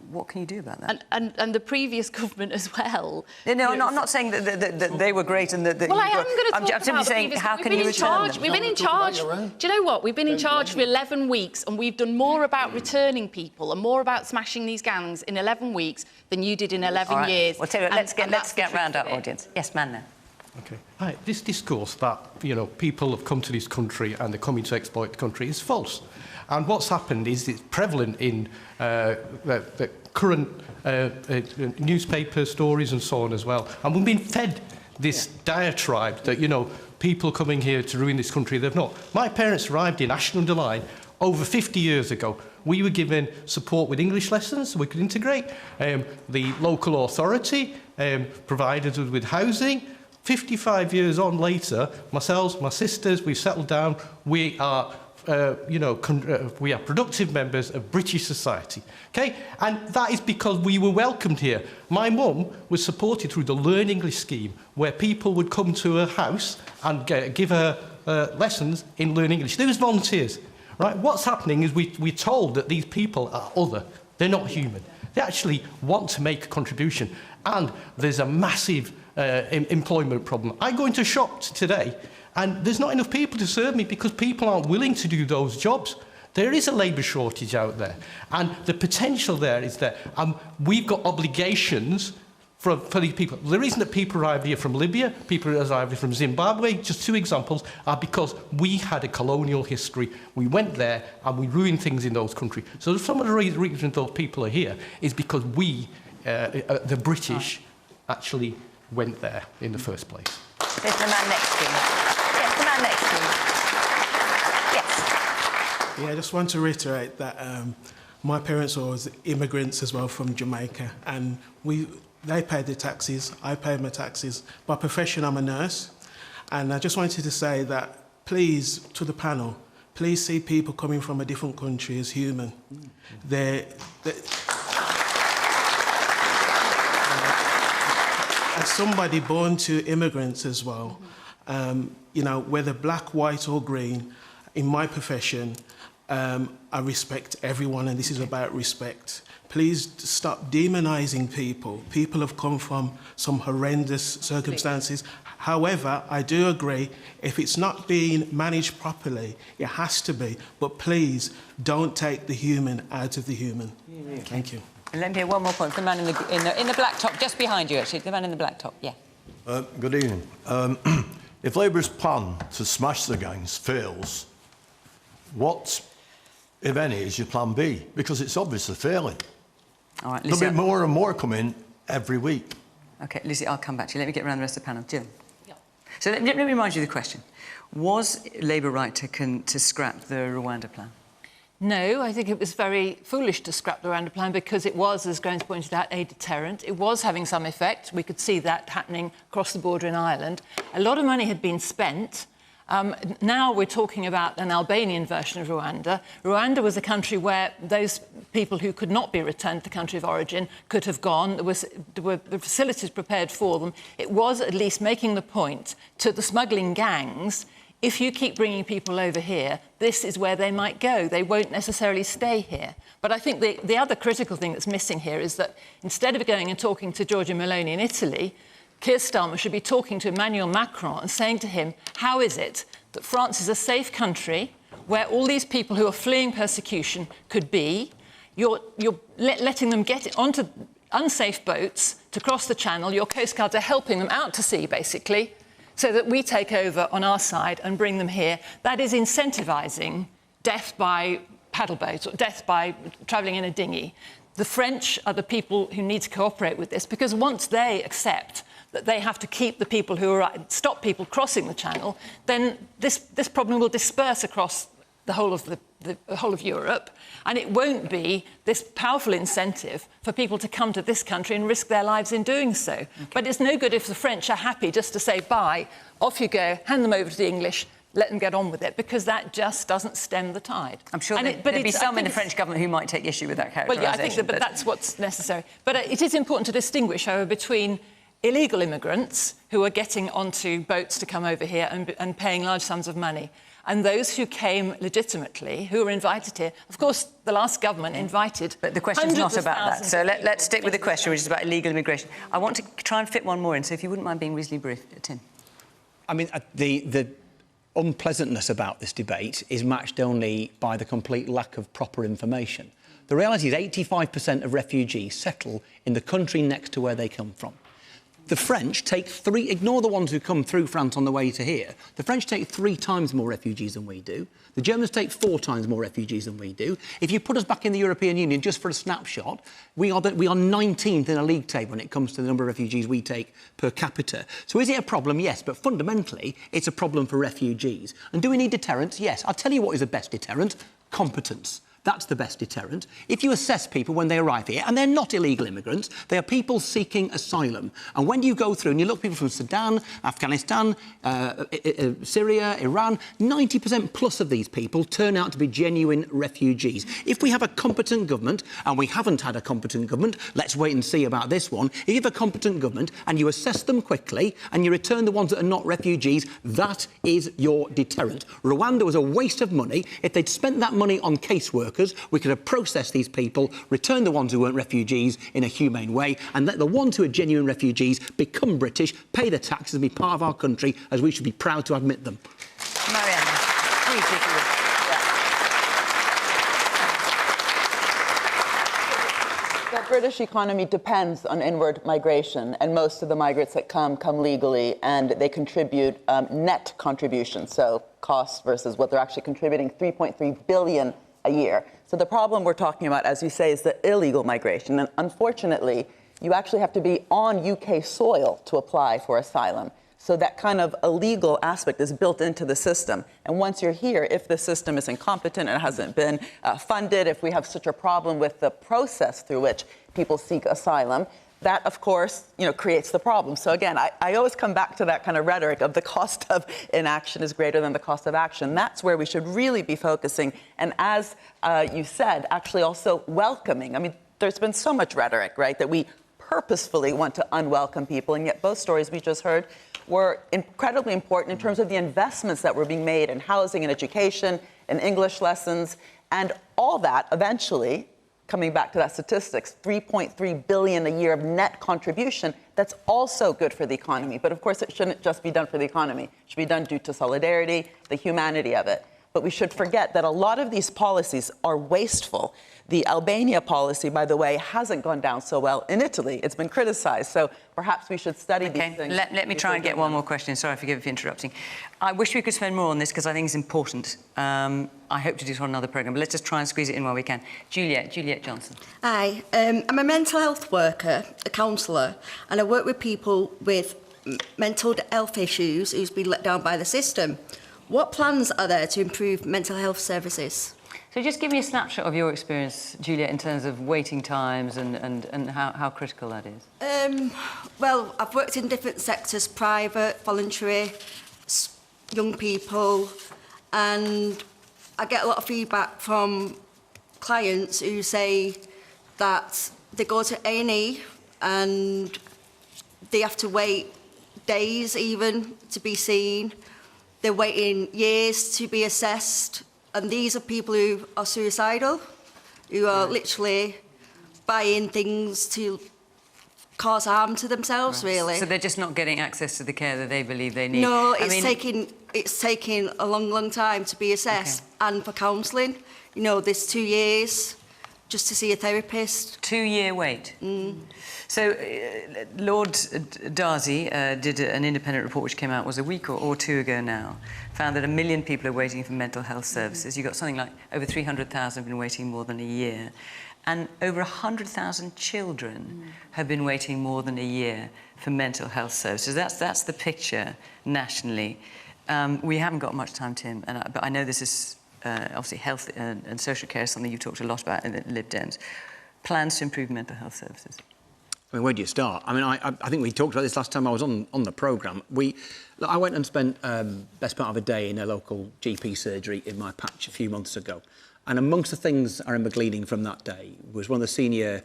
what can you do about that? And the previous government as well. No, I'm not saying that they were great and that... Well, I am going to talk about I'm simply saying, how can you return them? We've been in charge... Do you know what? We've been in charge for 11 weeks, and we've done more about returning people and more about smashing these gangs in 11 weeks than you did in 11 years. Well, Terry, let's get round our audience. Yes, Manna. Okay. Hi. This discourse that, people have come to this country and they're coming to exploit the country is false. And what's happened is it's prevalent in the current newspaper stories and so on as well. And we've been fed this diatribe that, you know, people coming here to ruin this country, they've not. My parents arrived in Ashton-under-Lyne over 50 years ago. We were given support with English lessons so we could integrate. The local authority provided us with housing. 55 years on later, myself, my sisters, we've settled down. We are, we are productive members of British society. Okay? And that is because we were welcomed here. My mum was supported through the Learn English scheme, where people would come to her house and give her lessons in Learn English. There was volunteers. Right? What's happening is we're told that these people are other. They're not human. They actually want to make a contribution. And there's a massive employment problem. I go into shops today and there's not enough people to serve me because people aren't willing to do those jobs. There is a labour shortage out there. And the potential there is that we've got obligations for these people. The reason that people arrive here from Libya, people arrive here from Zimbabwe, just two examples, are because we had a colonial history. We went there and we ruined things in those countries. So some of the reasons those people are here is because we, the British, actually went there in the first place. There's the man next to you. Yes, the man next to you. Yes. Yeah, I just want to reiterate that my parents were immigrants as well from Jamaica, and they paid their taxes, I paid my taxes. By profession, I'm a nurse. And I just wanted to say that, please, to the panel, please see people coming from a different country as human. As somebody born to immigrants as well, you know, whether black, white or green, in my profession, I respect everyone, and this is about respect. Please stop demonising people. People have come from some horrendous circumstances. However, I do agree, if it's not being managed properly, it has to be. But please, don't take the human out of the human. Okay. Thank you. And let me hear one more point from the man in the black top, just behind you, actually. The man in the black top, yeah. Good evening. If Labour's plan to smash the gangs fails, what, if any, is your plan B? Because it's obviously failing. All right, There'll be more and more coming every week. OK, Lucy, I'll come back to you. Let me get around the rest of the panel. Jill? Yeah. So let me remind you of the question. Was Labour right to scrap the Rwanda plan? No, I think it was very foolish to scrap the Rwanda plan because it was, as Graham's pointed out, a deterrent. It was having some effect. We could see that happening across the border in Ireland. A lot of money had been spent. Now we're talking about an Albanian version of Rwanda. Rwanda was a country where those people who could not be returned to the country of origin could have gone. There were the facilities prepared for them. It was at least making the point to the smuggling gangs, if you keep bringing people over here, this is where they might go. They won't necessarily stay here. But I think the other critical thing that's missing here is that instead of going and talking to Giorgia Meloni in Italy, Keir Starmer should be talking to Emmanuel Macron and saying to him, how is it that France is a safe country where all these people who are fleeing persecution could be? You're letting them get onto unsafe boats to cross the channel. Your coast guards are helping them out to sea, basically, so that we take over on our side and bring them here. That is incentivising death by paddle boat or death by travelling in a dinghy. The French are the people who need to cooperate with this, because once they accept that they have to keep the people who are stop people crossing the channel, then this problem will disperse across the whole of the whole of Europe, and it won't be this powerful incentive for people to come to this country and risk their lives in doing so. Okay. But it's no good if the French are happy just to say bye, off you go, hand them over to the English, let them get on with it, because that just doesn't stem the tide. I'm sure there'd be some in the French government who might take issue with that characterisation. Well, yeah, I think but that's what's necessary. But it is important to distinguish, however, between illegal immigrants who are getting onto boats to come over here and paying large sums of money, and those who came legitimately, who were invited here. Of course, the last government invited. But the question's not about that. So let's stick with the question, which is about illegal immigration. I want to try and fit one more in, so if you wouldn't mind being reasonably brief, Tim. I mean, the unpleasantness about this debate is matched only by the complete lack of proper information. The reality is 85% of refugees settle in the country next to where they come from. The French take ignore the ones who come through France on the way to here. The French take 3 times more refugees than we do. The Germans take 4 times more refugees than we do. If you put us back in the European Union just for a snapshot, we are 19th in a league table when it comes to the number of refugees we take per capita. So is it a problem? Yes, but fundamentally, it's a problem for refugees. And do we need deterrence? Yes. I'll tell you what is the best deterrent. Competence. That's the best deterrent. If you assess people when they arrive here, and they're not illegal immigrants, they are people seeking asylum. And when you go through and you look at people from Sudan, Afghanistan, Syria, Iran, 90% plus of these people turn out to be genuine refugees. If we have a competent government, and we haven't had a competent government, let's wait and see about this one. If you have a competent government and you assess them quickly and you return the ones that are not refugees, that is your deterrent. Rwanda was a waste of money. If they'd spent that money on caseworkers, we could have processed these people, returned the ones who weren't refugees in a humane way, and let the ones who are genuine refugees become British, pay the taxes and be part of our country, as we should be proud to admit them. Mariana, please, if you would. The British economy depends on inward migration, and most of the migrants that come legally, and they contribute net contributions, so cost versus what they're actually contributing, 3.3 billion a year. So the problem we're talking about, as you say, is the illegal migration. And unfortunately, you actually have to be on UK soil to apply for asylum. So that kind of illegal aspect is built into the system. And once you're here, if the system is incompetent and hasn't been funded, if we have such a problem with the process through which people seek asylum, that, of course, creates the problem. So again, I always come back to that kind of rhetoric of the cost of inaction is greater than the cost of action. That's where we should really be focusing. And as you said, actually also welcoming. I mean, there's been so much rhetoric, right, that we purposefully want to unwelcome people. And yet both stories we just heard were incredibly important in terms of the investments that were being made in housing and education and English lessons. And all that eventually, coming back to that statistics, 3.3 billion a year of net contribution, that's also good for the economy. But of course, it shouldn't just be done for the economy. It should be done due to solidarity, the humanity of it. But we should forget that a lot of these policies are wasteful. The Albania policy, by the way, hasn't gone down so well in Italy. It's been criticized. So perhaps we should study these things. Let me try and get one more question. Sorry, forgive me for interrupting. I wish we could spend more on this because I think it's important. I hope to do it on another programme, but let's just try and squeeze it in while we can. Juliet Johnson. Hi, I'm a mental health worker, a counsellor, and I work with people with mental health issues who's been let down by the system. What plans are there to improve mental health services? So just give me a snapshot of your experience, Juliet, in terms of waiting times and how critical that is. Well, I've worked in different sectors, private, voluntary, young people, and I get a lot of feedback from clients who say that they go to A&E and they have to wait days even to be seen. They're waiting years to be assessed. And these are people who are suicidal, who are literally buying things to cause harm to themselves, really. So they're just not getting access to the care that they believe they need? No, it's taking a long, long time to be assessed. Okay. And for counselling, there's 2 years just to see a therapist. 2-year wait? So Lord Darcy did an independent report which came out, was a week or 2 ago now, found that 1 million people are waiting for mental health services. You've got something like over 300,000 have been waiting more than a year. And over 100,000 children have been waiting more than a year for mental health services. That's the picture nationally. We haven't got much time, Tim, but I know this is obviously health and social care is something you talked a lot about in the Lib Dems. Plans to improve mental health services? I mean, where do you start? I mean, I think we talked about this last time I was on the programme. I went and spent best part of a day in a local GP surgery in my patch a few months ago. And amongst the things I remember gleaning from that day was one of the senior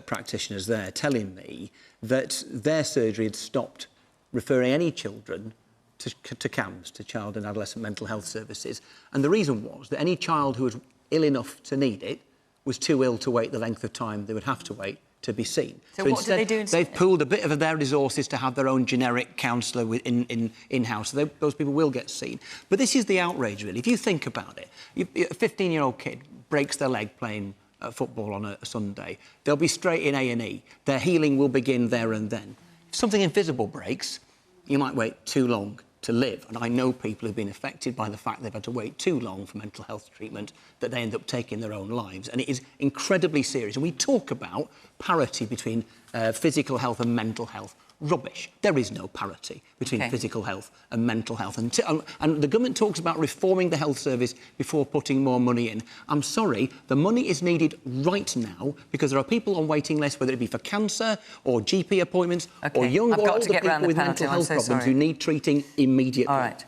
practitioners there telling me that their surgery had stopped referring any children to CAMS, to Child and Adolescent Mental Health Services. And the reason was that any child who was ill enough to need it was too ill to wait the length of time they would have to wait to be seen. So what do they do instead? They've pooled a bit of their resources to have their own generic counsellor in-house. So those people will get seen. But this is the outrage, really. If you think about it, a 15-year-old kid breaks their leg playing football on a Sunday. They'll be straight in A&E. Their healing will begin there and then. something invisible breaks, you might wait too long to live. And I know people who've been affected by the fact they've had to wait too long for mental health treatment, that they end up taking their own lives. And it is incredibly serious. And we talk about parity between physical health and mental health. Rubbish. There is no parity between physical health and mental health. And the government talks about reforming the health service before putting more money in. I'm sorry, the money is needed right now because there are people on waiting lists, whether it be for cancer or GP appointments or young or older people with mental health problems who need treating immediately. All right.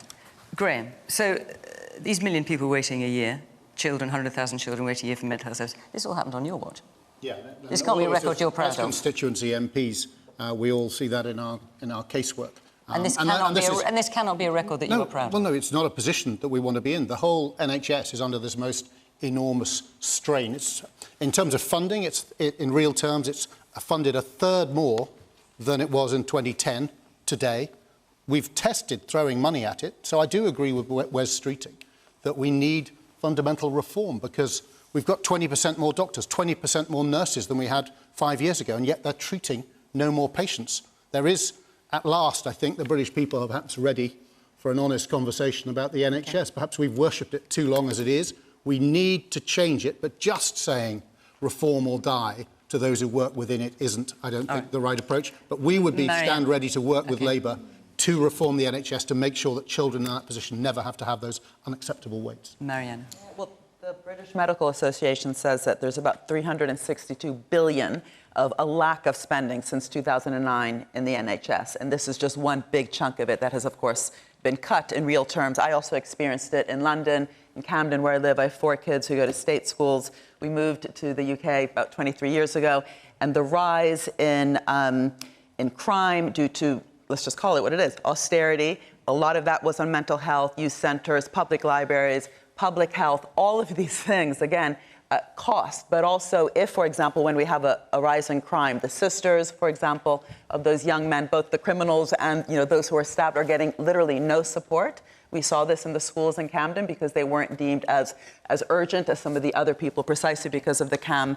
Graham, so these million people waiting a year, children, 100,000 children waiting a year for mental health service, this all happened on your watch. Yeah. This can't be a record you're proud of. As constituency MPs, we all see that in our casework. And this cannot be a record that you are proud of. Well, no, it's not a position that we want to be in. The whole NHS is under this most enormous strain. In terms of funding, in real terms, it's funded a third more than it was in 2010 today. We've tested throwing money at it. So I do agree with Wes Streeting that we need fundamental reform because we've got 20% more doctors, 20% more nurses than we had 5 years ago, and yet they're treating no more patients. There is, at last, I think, the British people are perhaps ready for an honest conversation about the NHS. Perhaps we've worshipped it too long as it is. We need to change it, but just saying reform or die to those who work within it isn't, I don't think, the right approach. But we would stand ready to work with Labour to reform the NHS to make sure that children in that position never have to have those unacceptable waits. Mariana. Well, the British Medical Association says that there's about 362 billion of a lack of spending since 2009 in the NHS. And this is just one big chunk of it that has, of course, been cut in real terms. I also experienced it in London, in Camden, where I live. I have 4 kids who go to state schools. We moved to the UK about 23 years ago. And the rise in crime due to, let's just call it what it is, austerity, a lot of that was on mental health, youth centres, public libraries, public health, all of these things, again, cost, but also if, for example, when we have a rise in crime, the sisters, for example, of those young men, both the criminals and those who are stabbed, are getting literally no support. We saw this in the schools in Camden because they weren't deemed as urgent as some of the other people, precisely because of the CAM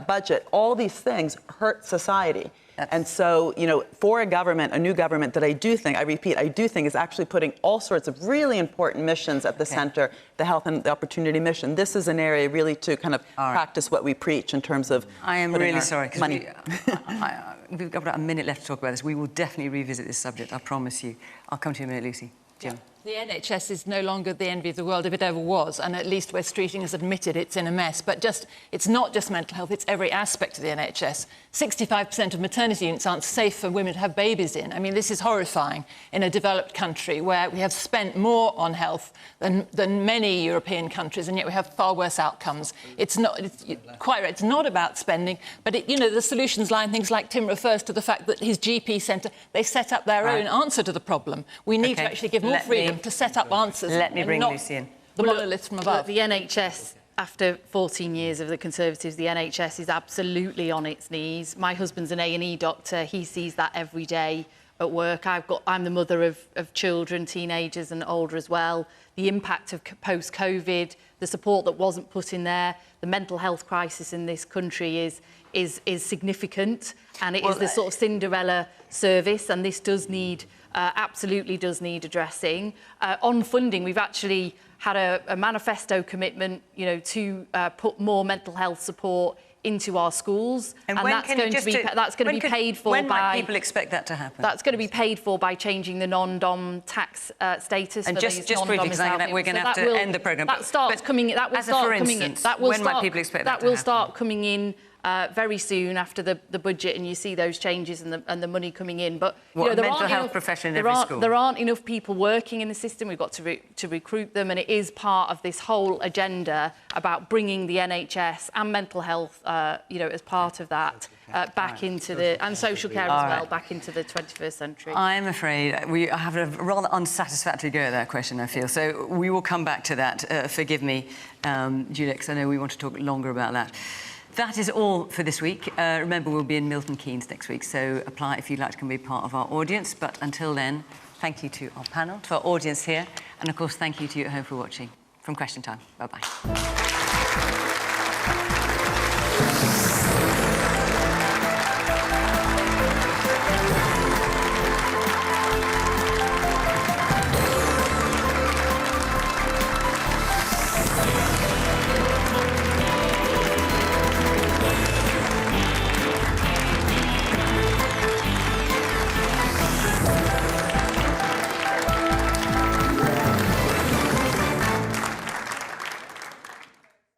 budget. All these things hurt society. And so, for a government, a new government that I do think is actually putting all sorts of really important missions at the centre, the health and the opportunity mission. This is an area really to kind of practice what we preach in terms of I am really sorry, money. We've got about a minute left to talk about this. We will definitely revisit this subject, I promise you. I'll come to you in a minute, Lucy. Jim. The NHS is no longer the envy of the world, if it ever was, and at least Wes Streeting has admitted it's in a mess. But it's not just mental health, it's every aspect of the NHS. 65% of maternity units aren't safe for women to have babies in. I mean, this is horrifying in a developed country where we have spent more on health than many European countries, and yet we have far worse outcomes. It's quite right, it's not about spending, but the solutions lie in things like Tim refers to the fact that his GP centre, they set up their own answer to the problem. We need to actually give more freedom to set up answers. Let me bring Lucy in. The monolith from above. The NHS, after 14 years of the Conservatives, the NHS is absolutely on its knees. My husband's an A&E doctor. He sees that every day at work. I'm the mother of children, teenagers and older as well. The impact of post-COVID, the support that wasn't put in there, the mental health crisis in this country is significant, and it is the sort of Cinderella service, and this does need absolutely does need addressing. On funding, we've actually had a manifesto commitment, to put more mental health support into our schools, and that's going to be paid for by. When might people expect that to happen? That's going to be paid for by changing the non-dom tax status. And just briefly, because we're going to have to end the programme. That starts coming. That will start coming in. When might people expect that to happen? That will start coming in very soon after the budget, and you see those changes and the money coming in. But mental health profession in every school. There aren't enough people working in the system. We've got to recruit them, and it is part of this whole agenda about bringing the NHS and mental health, as part of that, back into and social care as well, back into the 21st century. I'm afraid we have a rather unsatisfactory go at that question, I feel. So we will come back to that. Forgive me, Julia, because I know we want to talk longer about that. That is all for this week. Remember, we'll be in Milton Keynes next week, so apply if you'd like to come be part of our audience. But until then, thank you to our panel, to our audience here, and of course, thank you to you at home for watching. From Question Time. Bye-bye.